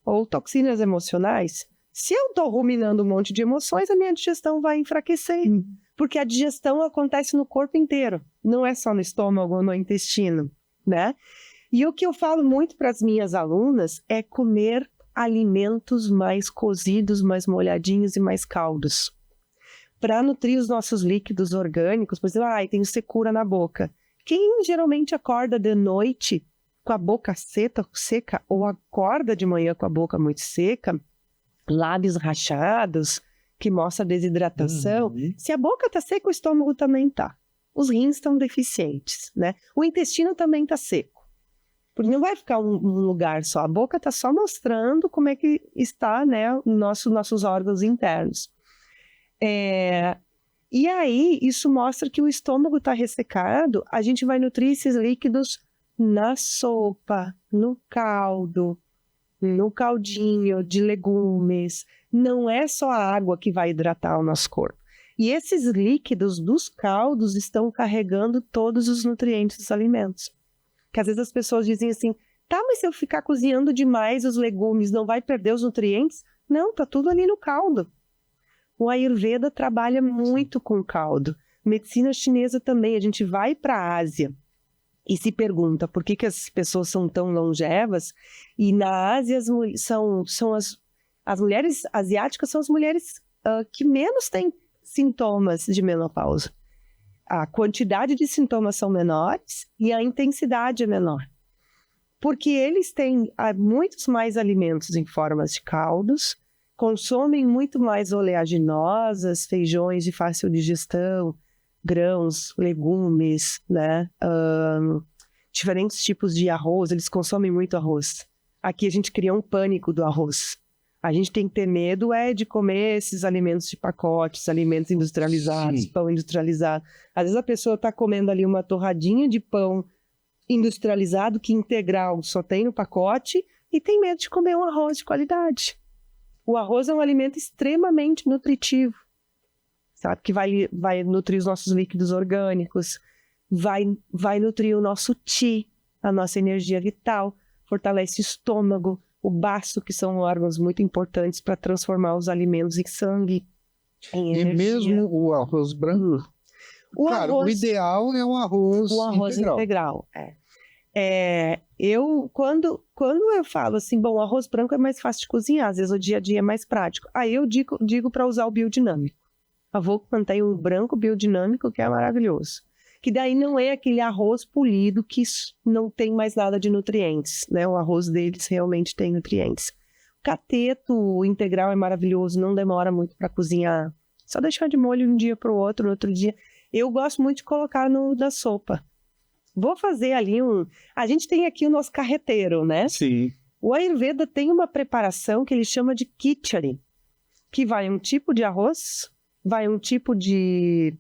[SPEAKER 2] Ou toxinas emocionais. Se eu estou ruminando um monte de emoções, a minha digestão vai enfraquecer. Porque a digestão acontece no corpo inteiro. Não é só no estômago ou no intestino, né? E o que eu falo muito para as minhas alunas é comer alimentos mais cozidos, mais molhadinhos e mais caldos. para nutrir os nossos líquidos orgânicos, por exemplo, tem secura na boca. Quem geralmente acorda de noite com a boca seca ou acorda de manhã com a boca muito seca, lábios rachados, que mostra desidratação, se a boca está seca, o estômago também está. Os rins estão deficientes, né? O intestino também está seco. Porque não vai ficar um lugar só. A boca está só mostrando como é que está, né, nossos órgãos internos. E aí, isso mostra que o estômago está ressecado, a gente vai nutrir esses líquidos na sopa, no caldo, no caldinho de legumes. Não é só a água que vai hidratar o nosso corpo. E esses líquidos dos caldos estão carregando todos os nutrientes dos alimentos. Que às vezes as pessoas dizem assim, mas se eu ficar cozinhando demais os legumes, não vai perder os nutrientes? Não, tá tudo ali no caldo. O Ayurveda trabalha muito com caldo. Medicina chinesa também. A gente vai para a Ásia e se pergunta por que as pessoas são tão longevas. E na Ásia as mulheres asiáticas são as mulheres que menos têm sintomas de menopausa. A quantidade de sintomas são menores e a intensidade é menor. Porque eles têm muitos mais alimentos em formas de caldos, consomem muito mais oleaginosas, feijões de fácil digestão, grãos, legumes, né? Diferentes tipos de arroz, eles consomem muito arroz. Aqui a gente cria um pânico do arroz. A gente tem que ter medo de comer esses alimentos de pacotes, alimentos industrializados, pão industrializado. Às vezes a pessoa está comendo ali uma torradinha de pão industrializado, que integral só tem no pacote, e tem medo de comer um arroz de qualidade. O arroz é um alimento extremamente nutritivo, sabe? Que vai nutrir os nossos líquidos orgânicos, vai nutrir o nosso qi, a nossa energia vital, fortalece o estômago, o baço, que são órgãos muito importantes para transformar os alimentos em sangue, em energia.
[SPEAKER 1] E mesmo o arroz branco? O ideal é o arroz
[SPEAKER 2] integral. Quando eu falo assim, o arroz branco é mais fácil de cozinhar, às vezes o dia a dia é mais prático. Aí eu digo para usar o biodinâmico. A Volco mantém um branco biodinâmico que é maravilhoso. Que daí não é aquele arroz polido que não tem mais nada de nutrientes, né? O arroz deles realmente tem nutrientes. O cateto integral é maravilhoso, não demora muito para cozinhar. Só deixar de molho um dia para o outro, no outro dia. Eu gosto muito de colocar na sopa. Vou fazer ali A gente tem aqui o nosso carreteiro, né?
[SPEAKER 1] Sim.
[SPEAKER 2] O Ayurveda tem uma preparação que ele chama de khichdi, que vai um tipo de arroz, vai um tipo de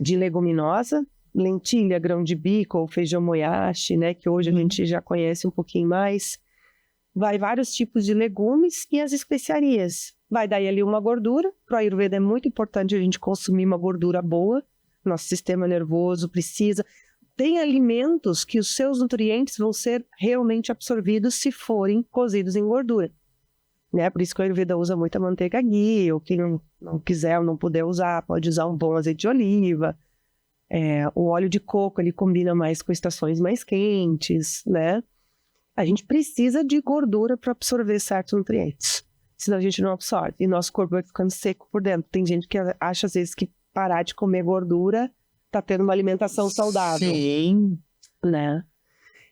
[SPEAKER 2] leguminosa, lentilha, grão de bico ou feijão moyashi, né? Que hoje a gente já conhece um pouquinho mais. Vai vários tipos de legumes e as especiarias. Vai daí ali uma gordura. Para o Ayurveda é muito importante a gente consumir uma gordura boa. Nosso sistema nervoso precisa. Tem alimentos que os seus nutrientes vão ser realmente absorvidos se forem cozidos em gordura. Né? Por isso que o Ayurveda usa muita manteiga ghee, ou quem não quiser ou não puder usar, pode usar um bom azeite de oliva. O óleo de coco, ele combina mais com estações mais quentes, né? A gente precisa de gordura para absorver certos nutrientes, senão a gente não absorve. E nosso corpo vai ficando seco por dentro. Tem gente que acha, às vezes, que parar de comer gordura tá tendo uma alimentação saudável.
[SPEAKER 1] Sim.
[SPEAKER 2] Né?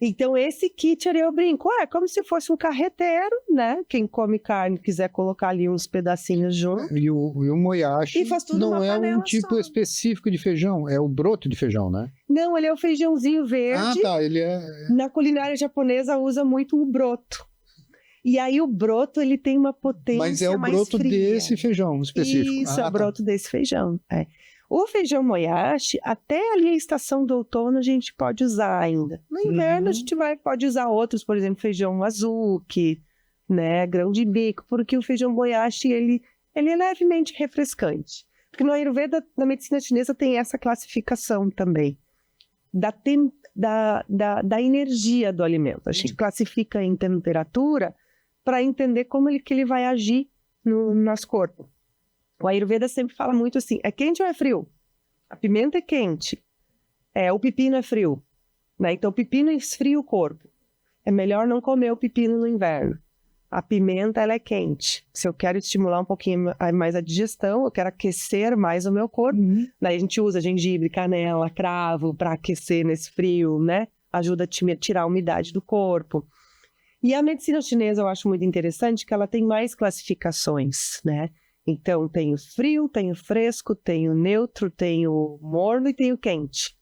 [SPEAKER 2] Então, esse kit eu brinco, é como se fosse um carreteiro, né? Quem come carne quiser colocar ali uns pedacinhos junto.
[SPEAKER 1] E o moyashi não é um tipo
[SPEAKER 2] só.
[SPEAKER 1] específico de feijão, é o broto de feijão, né?
[SPEAKER 2] Não, ele é o feijãozinho verde.
[SPEAKER 1] Ele é...
[SPEAKER 2] Na culinária japonesa usa muito o broto. E aí o broto, ele tem uma potência mais fria.
[SPEAKER 1] Mas é o broto desse feijão específico.
[SPEAKER 2] Isso, é o broto desse feijão, O feijão moyashi, até ali a estação do outono a gente pode usar ainda. No inverno a gente pode usar outros, por exemplo, feijão azuki, né, grão de bico, porque o feijão moyashi ele é levemente refrescante. Porque no Ayurveda, na medicina chinesa, tem essa classificação também, da energia do alimento. A gente classifica em temperatura para entender como que ele vai agir no nosso corpo. O Ayurveda sempre fala muito assim, é quente ou é frio? A pimenta é quente, o pepino é frio, né? Então o pepino esfria o corpo. É melhor não comer o pepino no inverno. A pimenta, ela é quente. Se eu quero estimular um pouquinho mais a digestão, eu quero aquecer mais o meu corpo. Daí a gente usa gengibre, canela, cravo para aquecer nesse frio, né? Ajuda a tirar a umidade do corpo. E a medicina chinesa eu acho muito interessante que ela tem mais classificações, né? Então, tem o frio, tem o fresco, tem o neutro, tem o morno e tem o quente.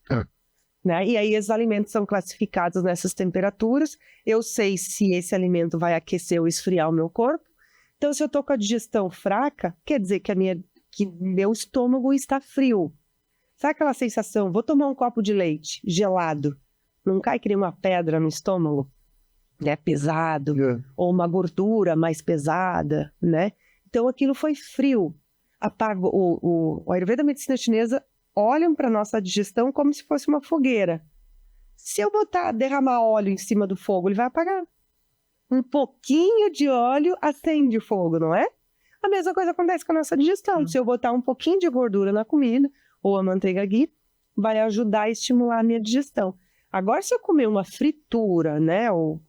[SPEAKER 2] Né? E aí os alimentos são classificados nessas temperaturas. Eu sei se esse alimento vai aquecer ou esfriar o meu corpo. Então, se eu estou com a digestão fraca, quer dizer que meu estômago está frio. Sabe aquela sensação? Vou tomar um copo de leite gelado. Não cai que nem uma pedra no estômago? Né? Pesado. Ou uma gordura mais pesada, né? Então, aquilo foi frio. O Ayurveda, a medicina chinesa, olham para a nossa digestão como se fosse uma fogueira. Se eu derramar óleo em cima do fogo, ele vai apagar. Um pouquinho de óleo acende o fogo, não é? A mesma coisa acontece com a nossa digestão. Se eu botar um pouquinho de gordura na comida, ou a manteiga ghee, vai ajudar a estimular a minha digestão. Agora, se eu comer uma fritura, né, ou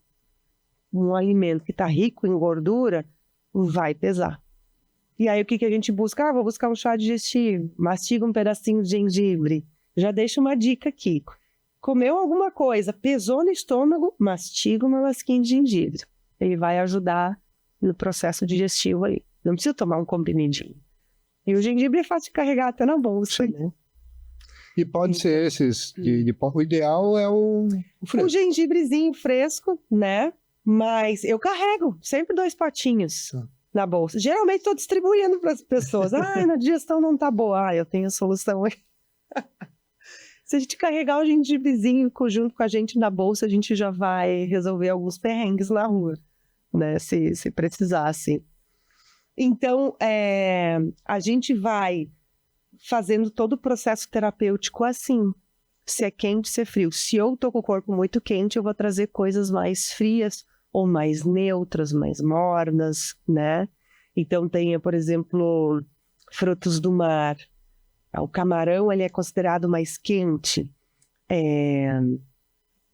[SPEAKER 2] um alimento que está rico em gordura, vai pesar. E aí, o que a gente busca? Vou buscar um chá digestivo, mastiga um pedacinho de gengibre. Já deixo uma dica aqui. Comeu alguma coisa, pesou no estômago, mastiga uma lasquinha de gengibre. Ele vai ajudar no processo digestivo aí. Não precisa tomar um comprimidinho. E o gengibre é fácil de carregar até na bolsa, né?
[SPEAKER 1] E pode ser esses de pó. O ideal é o fresco.
[SPEAKER 2] O gengibrezinho fresco, né? Mas eu carrego sempre 2 potinhos na bolsa. Geralmente estou distribuindo para as pessoas. Na digestão não tá boa. Eu tenho a solução aí. Se a gente carregar o gengibrezinho junto com a gente na bolsa, a gente já vai resolver alguns perrengues na rua, né? Se precisar, assim. Então, a gente vai fazendo todo o processo terapêutico assim. Se é quente, se é frio. Se eu estou com o corpo muito quente, eu vou trazer coisas mais frias ou mais neutras, mais mornas, né? Então, tem, por exemplo, frutos do mar. O camarão, ele é considerado mais quente.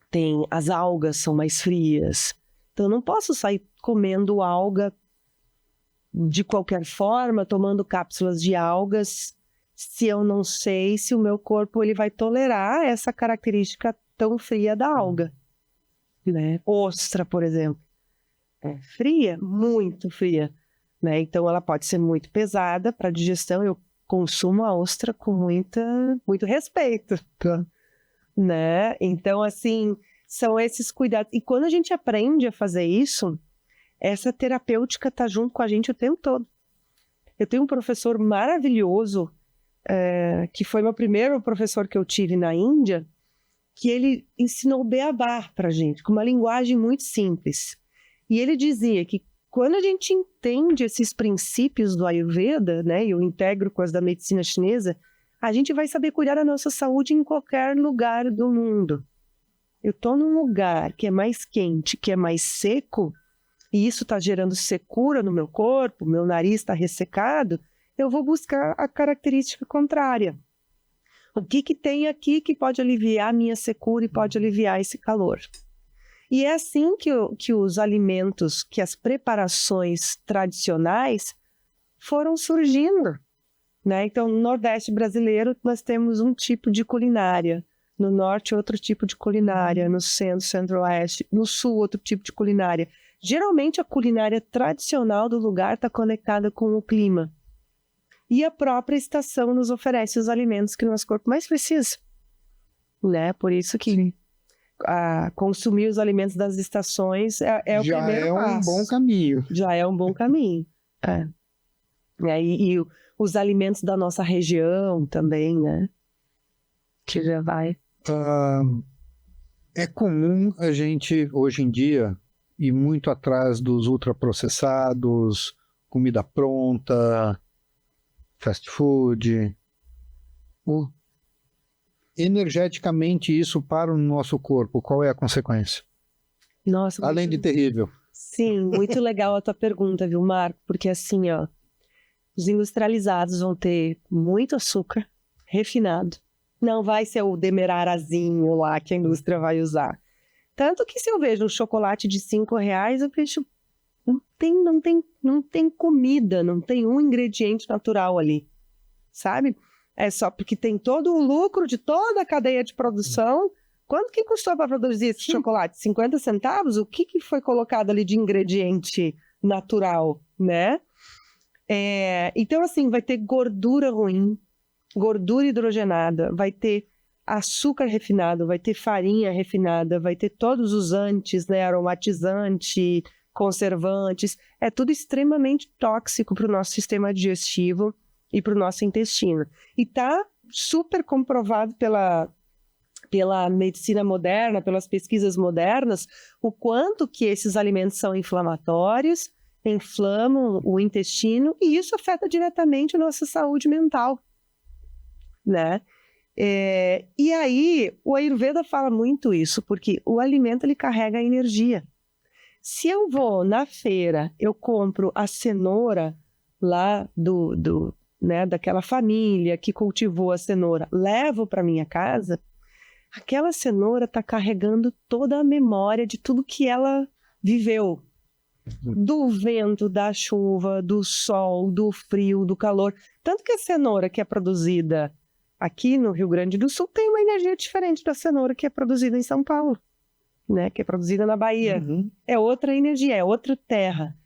[SPEAKER 2] Tem as algas, são mais frias. Então, eu não posso sair comendo alga de qualquer forma, tomando cápsulas de algas, se eu não sei se o meu corpo ele vai tolerar essa característica tão fria da alga. Né? Ostra, por exemplo, é fria, muito fria, né? Então ela pode ser muito pesada para digestão. Eu consumo a ostra com muito respeito, né? Então, assim, são esses cuidados. E quando a gente aprende a fazer isso, essa terapêutica está junto com a gente o tempo todo. Eu tenho um professor maravilhoso, que foi meu primeiro professor que eu tive na Índia, que ele ensinou o beabá para a gente, com uma linguagem muito simples. E ele dizia que quando a gente entende esses princípios do Ayurveda, né, e eu integro com as da medicina chinesa, a gente vai saber cuidar da nossa saúde em qualquer lugar do mundo. Eu estou num lugar que é mais quente, que é mais seco, e isso está gerando secura no meu corpo, meu nariz está ressecado, eu vou buscar a característica contrária. O que tem aqui que pode aliviar a minha secura e pode aliviar esse calor? E é assim que os alimentos, que as preparações tradicionais foram surgindo, né? Então, no Nordeste brasileiro, nós temos um tipo de culinária. No Norte, outro tipo de culinária. No Centro, Centro-Oeste. No Sul, outro tipo de culinária. Geralmente, a culinária tradicional do lugar está conectada com o clima. E a própria estação nos oferece os alimentos que o nosso corpo mais precisa. Né? Por isso que consumir os alimentos das estações é o primeiro passo.
[SPEAKER 1] Já é um bom caminho.
[SPEAKER 2] Já é um bom caminho. E os alimentos da nossa região também, né? Que já vai.
[SPEAKER 1] É comum a gente, hoje em dia, ir muito atrás dos ultraprocessados, comida pronta, fast food. Energeticamente, isso para o nosso corpo, qual é a consequência?
[SPEAKER 2] Nossa,
[SPEAKER 1] além de terrível.
[SPEAKER 2] Sim, muito legal a tua pergunta, viu, Marco? Porque assim, os industrializados vão ter muito açúcar refinado. Não vai ser o demerarazinho lá que a indústria vai usar. Tanto que se eu vejo um chocolate de R$5, eu vejo um
[SPEAKER 3] tem comida, não tem um ingrediente natural ali, sabe? É só porque tem todo o lucro de toda a cadeia de produção. Quanto que custou para produzir esse chocolate? 50 centavos? O que foi colocado ali de ingrediente natural, né? Então, assim, vai ter gordura ruim, gordura hidrogenada, vai ter açúcar refinado, vai ter farinha refinada, vai ter todos os antes, né? Aromatizante, conservantes. É tudo extremamente tóxico para o nosso sistema digestivo e para o nosso intestino. E está super comprovado pela medicina moderna, pelas pesquisas modernas, o quanto que esses alimentos são inflamatórios, inflamam o intestino, e isso afeta diretamente a nossa saúde mental, né? E aí, o Ayurveda fala muito isso, porque o alimento, ele carrega a energia. Se eu vou na feira, eu compro a cenoura lá né, daquela família que cultivou a cenoura, levo para minha casa, aquela cenoura está carregando toda a memória de tudo que ela viveu. Do vento, da chuva, do sol, do frio, do calor. Tanto que a cenoura que é produzida aqui no Rio Grande do Sul tem uma energia diferente da cenoura que é produzida em São Paulo, né? Que é produzida na Bahia.
[SPEAKER 1] Uhum.
[SPEAKER 3] É outra energia, é outra terra.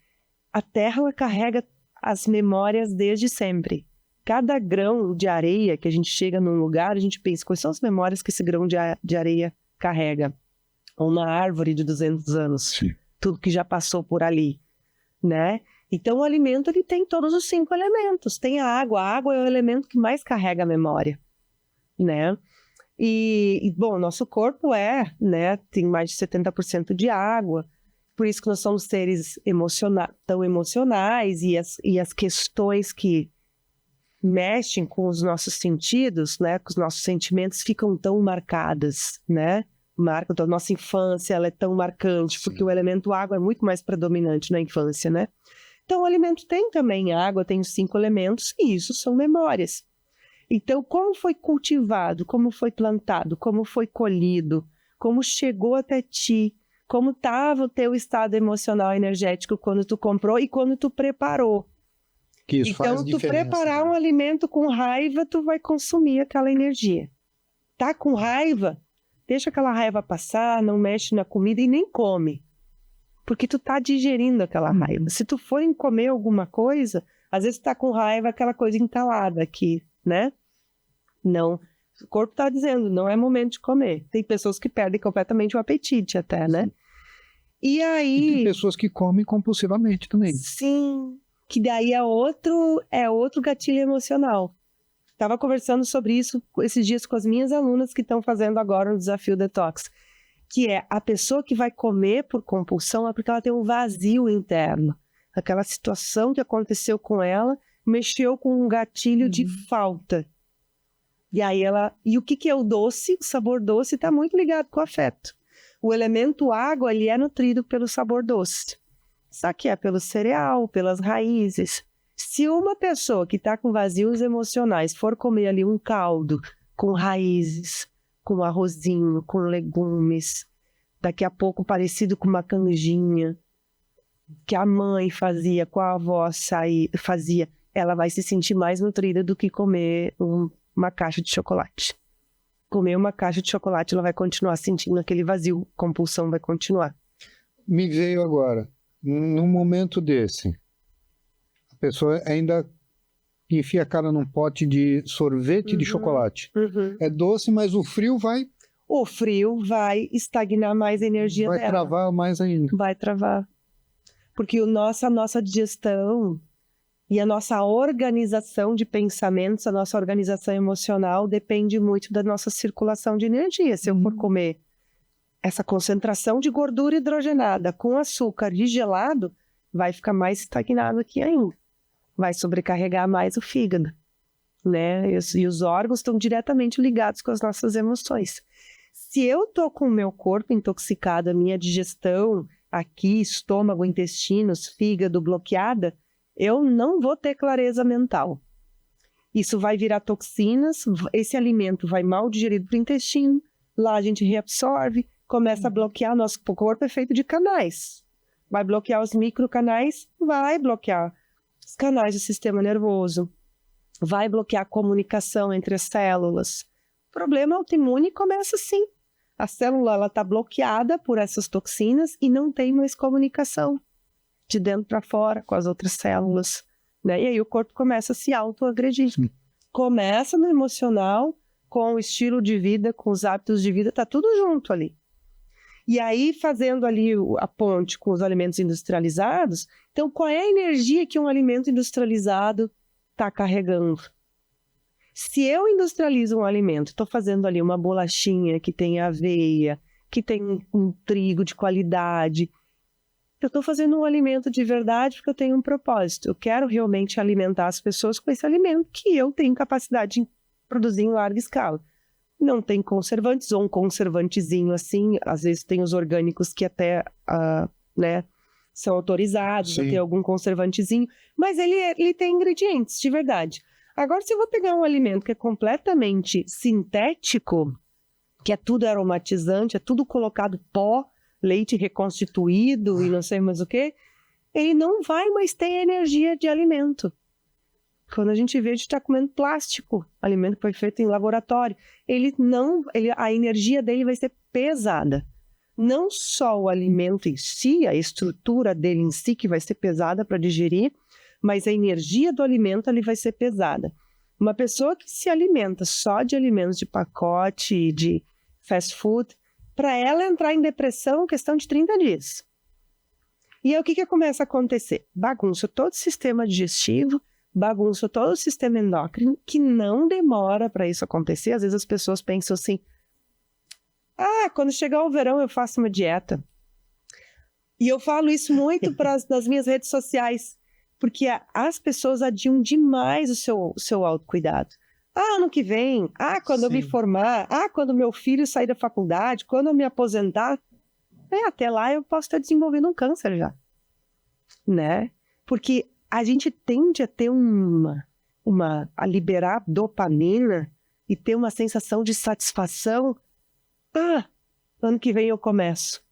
[SPEAKER 3] A terra, ela carrega as memórias desde sempre. Cada grão de areia que a gente chega num lugar, a gente pensa, quais são as memórias que esse grão de areia carrega? Ou uma árvore de 200 anos.
[SPEAKER 1] Sim.
[SPEAKER 3] Tudo que já passou por ali, né? Então, o alimento, ele tem todos os 5 elementos. Tem a água é o elemento que mais carrega a memória, né? Bom, nosso corpo né? Tem mais de 70% de água. Por isso que nós somos seres tão emocionais, e as questões que mexem com os nossos sentidos, né, com os nossos sentimentos, ficam tão marcadas, né? A nossa infância, ela é tão marcante, porque o elemento água é muito mais predominante na infância, né? Então, o alimento tem também água, tem os 5 elementos, e isso são memórias. Então, como foi cultivado, como foi plantado, como foi colhido, como chegou até ti, como estava o teu estado emocional e energético quando tu comprou e quando tu preparou.
[SPEAKER 1] Que isso faz
[SPEAKER 3] então, tu
[SPEAKER 1] diferença,
[SPEAKER 3] preparar
[SPEAKER 1] né?
[SPEAKER 3] um alimento com raiva, tu vai consumir aquela energia. Tá com raiva? Deixa aquela raiva passar, não mexe na comida e nem come. Porque tu tá digerindo aquela raiva. Se tu for em comer alguma coisa, às vezes tu tá com raiva, aquela coisa entalada aqui, né? Não. O corpo tá dizendo, não é momento de comer. Tem pessoas que perdem completamente o apetite até, né? E aí...
[SPEAKER 1] E tem pessoas que comem compulsivamente também.
[SPEAKER 3] Sim, que daí é outro gatilho emocional. Estava conversando sobre isso esses dias com as minhas alunas que estão fazendo agora um desafio detox, que é a pessoa que vai comer por compulsão é porque ela tem um vazio interno. Aquela situação que aconteceu com ela mexeu com um gatilho de falta. E aí E o que é o doce? O sabor doce está muito ligado com o afeto. O elemento água, ele é nutrido pelo sabor doce. Só que é pelo cereal, pelas raízes. Se uma pessoa que está com vazios emocionais for comer ali um caldo com raízes, com arrozinho, com legumes, daqui a pouco parecido com uma canjinha, que a mãe fazia, com a avó fazia, ela vai se sentir mais nutrida do que comer uma caixa de chocolate. Comer uma caixa de chocolate, ela vai continuar sentindo aquele vazio, compulsão vai continuar.
[SPEAKER 1] Me veio agora, num momento desse, a pessoa ainda enfia a cara num pote de sorvete de chocolate. É doce, mas o frio vai...
[SPEAKER 3] O frio vai estagnar mais a energia dela.
[SPEAKER 1] Vai travar mais ainda.
[SPEAKER 3] Vai travar. Porque a nossa digestão e a nossa organização de pensamentos, a nossa organização emocional depende muito da nossa circulação de energia. Se eu for comer essa concentração de gordura hidrogenada com açúcar e gelado, vai ficar mais estagnado aqui ainda. Vai sobrecarregar mais o fígado, né? E os órgãos estão diretamente ligados com as nossas emoções. Se eu estou com o meu corpo intoxicado, a minha digestão aqui, estômago, intestinos, fígado bloqueada, eu não vou ter clareza mental. Isso vai virar toxinas, esse alimento vai mal digerido para o intestino, lá a gente reabsorve, começa a bloquear, nosso corpo é feito de canais. Vai bloquear os microcanais? Vai bloquear os canais do sistema nervoso. Vai bloquear a comunicação entre as células. O problema autoimune começa assim. A célula está bloqueada por essas toxinas e não tem mais comunicação de dentro para fora com as outras células, né? E aí o corpo começa a se autoagredir. Começa no emocional, com o estilo de vida, com os hábitos de vida, tá tudo junto ali. E aí, fazendo ali a ponte com os alimentos industrializados, então qual é a energia que um alimento industrializado está carregando? Se eu industrializo um alimento, estou fazendo ali uma bolachinha que tem aveia, que tem um trigo de qualidade, eu estou fazendo um alimento de verdade porque eu tenho um propósito. Eu quero realmente alimentar as pessoas com esse alimento que eu tenho capacidade de produzir em larga escala. Não tem conservantes, ou um conservantezinho assim, às vezes tem os orgânicos que até né, são autorizados a ter algum conservantezinho, mas ele tem ingredientes de verdade. Agora, se eu vou pegar um alimento que é completamente sintético, que é tudo aromatizante, é tudo colocado pó, leite reconstituído e não sei mais o que, ele não vai mais ter energia de alimento. Quando a gente vê, a gente está comendo plástico, alimento que foi feito em laboratório. A energia dele vai ser pesada. Não só o alimento em si, a estrutura dele em si, que vai ser pesada para digerir, mas a energia do alimento ali vai ser pesada. Uma pessoa que se alimenta só de alimentos de pacote, de fast food, para ela entrar em depressão, questão de 30 dias. E aí o que começa a acontecer? Bagunça todo o sistema digestivo, bagunça todo o sistema endócrino, que não demora para isso acontecer. Às vezes as pessoas pensam assim, quando chegar o verão eu faço uma dieta. E eu falo isso muito nas minhas redes sociais, porque as pessoas adiam demais o seu autocuidado. Ano que vem, quando eu me formar, quando meu filho sair da faculdade, quando eu me aposentar, até lá eu posso estar desenvolvendo um câncer já, né? Porque a gente tende a ter a liberar dopamina e ter uma sensação de satisfação. Ano que vem eu começo.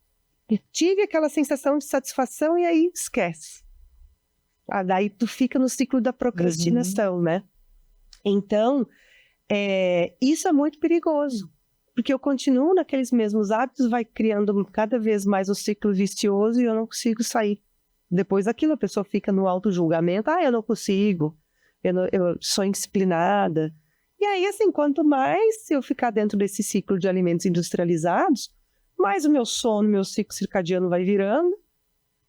[SPEAKER 3] E tive aquela sensação de satisfação e aí esquece. Daí tu fica no ciclo da procrastinação, né? Então, isso é muito perigoso, porque eu continuo naqueles mesmos hábitos, vai criando cada vez mais um ciclo vicioso e eu não consigo sair. Depois daquilo, a pessoa fica no auto-julgamento, eu não consigo, eu sou indisciplinada. E aí, assim, quanto mais eu ficar dentro desse ciclo de alimentos industrializados, mais o meu sono, meu ciclo circadiano vai virando,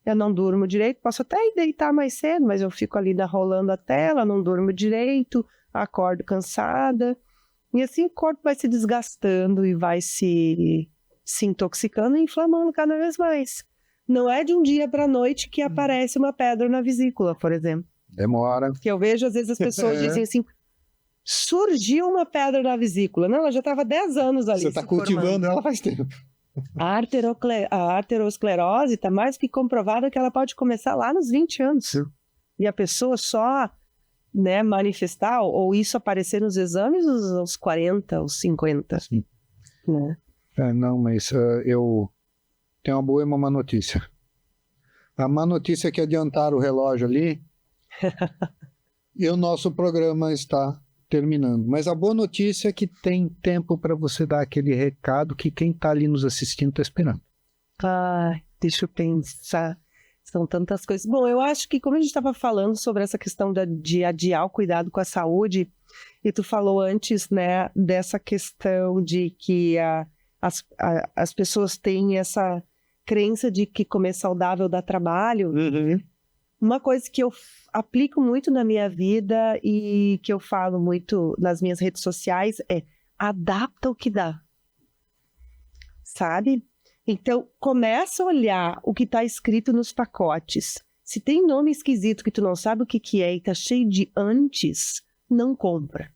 [SPEAKER 3] eu não durmo direito, posso até ir deitar mais cedo, mas eu fico ali rolando a tela, não durmo direito, acordo cansada, e assim o corpo vai se desgastando e vai se intoxicando e inflamando cada vez mais. Não é de um dia para a noite que aparece uma pedra na vesícula, por exemplo.
[SPEAKER 1] Demora.
[SPEAKER 3] Que eu vejo, às vezes, as pessoas dizem assim, surgiu uma pedra na vesícula. Não, ela já estava 10 anos ali.
[SPEAKER 1] Você está cultivando ela faz tempo.
[SPEAKER 3] A arteriosclerose está mais que comprovada que ela pode começar lá nos 20 anos. Sim. E a pessoa só manifestar ou isso aparecer nos exames aos 40, aos 50. Sim. Né?
[SPEAKER 1] Não, mas eu tenho uma boa e uma má notícia. A má notícia é que adiantaram o relógio ali e o nosso programa está terminando. Mas a boa notícia é que tem tempo para você dar aquele recado que quem está ali nos assistindo está esperando.
[SPEAKER 3] Deixa eu pensar. São tantas coisas. Bom, eu acho que como a gente estava falando sobre essa questão de adiar o cuidado com a saúde, e tu falou antes, né, dessa questão de que as pessoas têm essa crença de que comer saudável dá trabalho.
[SPEAKER 1] Uhum.
[SPEAKER 3] Uma coisa que eu aplico muito na minha vida e que eu falo muito nas minhas redes sociais é adapta o que dá. Sabe? Então, começa a olhar o que está escrito nos pacotes. Se tem nome esquisito que tu não sabe o que é e está cheio de antes, não compra.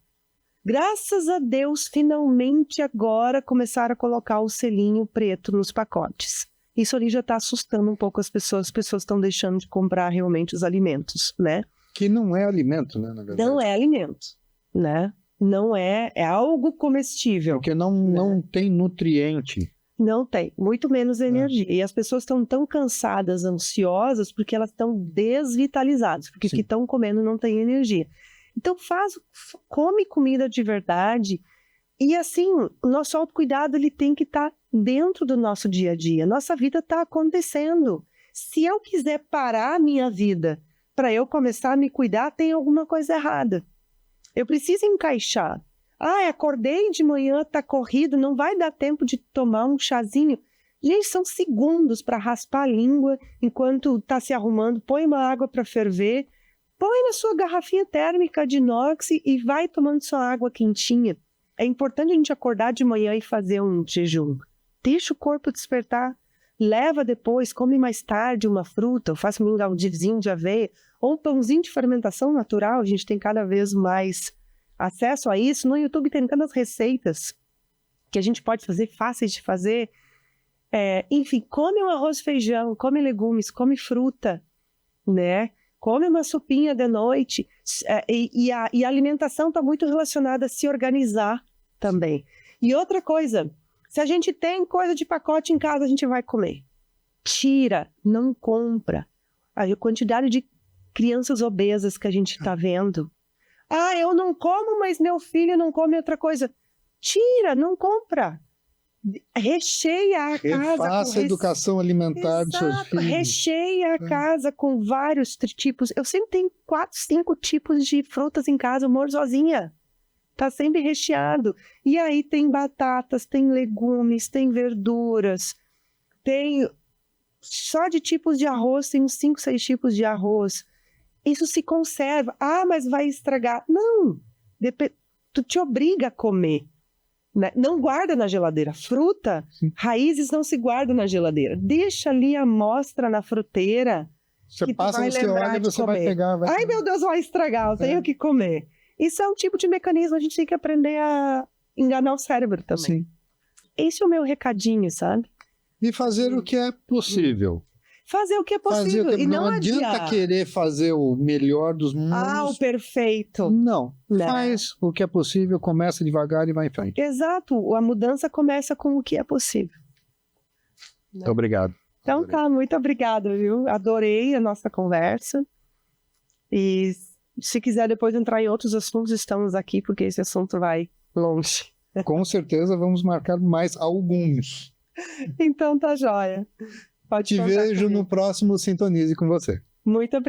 [SPEAKER 3] Graças a Deus, finalmente agora começaram a colocar o selinho preto nos pacotes. Isso ali já está assustando um pouco as pessoas estão deixando de comprar realmente os alimentos, né?
[SPEAKER 1] Que não é alimento, né, na verdade.
[SPEAKER 3] Não é alimento, né? Não é algo comestível.
[SPEAKER 1] Porque não tem nutriente.
[SPEAKER 3] Não tem, muito menos energia. E as pessoas estão tão cansadas, ansiosas, porque elas estão desvitalizadas, porque o que estão comendo não tem energia. Então come comida de verdade. E assim, o nosso autocuidado ele tem que estar dentro do nosso dia a dia. Nossa vida está acontecendo. Se eu quiser parar a minha vida para eu começar a me cuidar, tem alguma coisa errada. Eu preciso encaixar. Acordei de manhã, tá corrido, não vai dar tempo de tomar um chazinho. Gente, são segundos para raspar a língua enquanto tá se arrumando. Põe uma água para ferver, põe na sua garrafinha térmica de inox e vai tomando sua água quentinha. É importante a gente acordar de manhã e fazer um jejum. Deixa o corpo despertar. Leva depois, come mais tarde uma fruta, faça um galdinho de aveia ou um pãozinho de fermentação natural. A gente tem cada vez mais acesso a isso. No YouTube tem tantas receitas que a gente pode fazer, fáceis de fazer. Enfim, come um arroz e feijão, come legumes, come fruta, né? Come uma sopinha de noite. E a alimentação está muito relacionada a se organizar também. E outra coisa, se a gente tem coisa de pacote em casa, a gente vai comer. Tira, não compra. A quantidade de crianças obesas que a gente está vendo. Eu não como, mas meu filho não come outra coisa. Tira, não compra. Recheia a casa.
[SPEAKER 1] Faça a educação alimentar dos seus filhos.
[SPEAKER 3] Recheia a casa com vários tipos. Eu sempre tenho 4, 5 tipos de frutas em casa, eu moro sozinha. Tá sempre recheado. E aí tem batatas, tem legumes, tem verduras, tem só de tipos de arroz, tem uns 5, 6 tipos de arroz. Isso se conserva. Mas vai estragar. Não. Tu te obriga a comer. Né? Não guarda na geladeira. Fruta, raízes não se guardam na geladeira. Deixa ali a amostra na fruteira.
[SPEAKER 1] Você passa, você olha e você vai pegar.
[SPEAKER 3] Meu Deus, vai estragar, eu tenho que comer. Isso é um tipo de mecanismo, a gente tem que aprender a enganar o cérebro também.
[SPEAKER 1] Sim.
[SPEAKER 3] Esse é o meu recadinho, sabe?
[SPEAKER 1] E fazer o que é possível.
[SPEAKER 3] Fazer o que é possível. E não
[SPEAKER 1] adianta querer fazer o melhor dos mundos.
[SPEAKER 3] O perfeito.
[SPEAKER 1] Não. Faz o que é possível, começa devagar e vai em frente.
[SPEAKER 3] Exato. A mudança começa com o que é possível.
[SPEAKER 1] Muito obrigado.
[SPEAKER 3] Então tá, muito obrigada, viu? Adorei a nossa conversa. E se quiser depois entrar em outros assuntos, estamos aqui, porque esse assunto vai longe.
[SPEAKER 1] Com certeza vamos marcar mais alguns.
[SPEAKER 3] Então tá joia. Pode
[SPEAKER 1] Te vejo no próximo Sintonize com você.
[SPEAKER 3] Muito obrigada.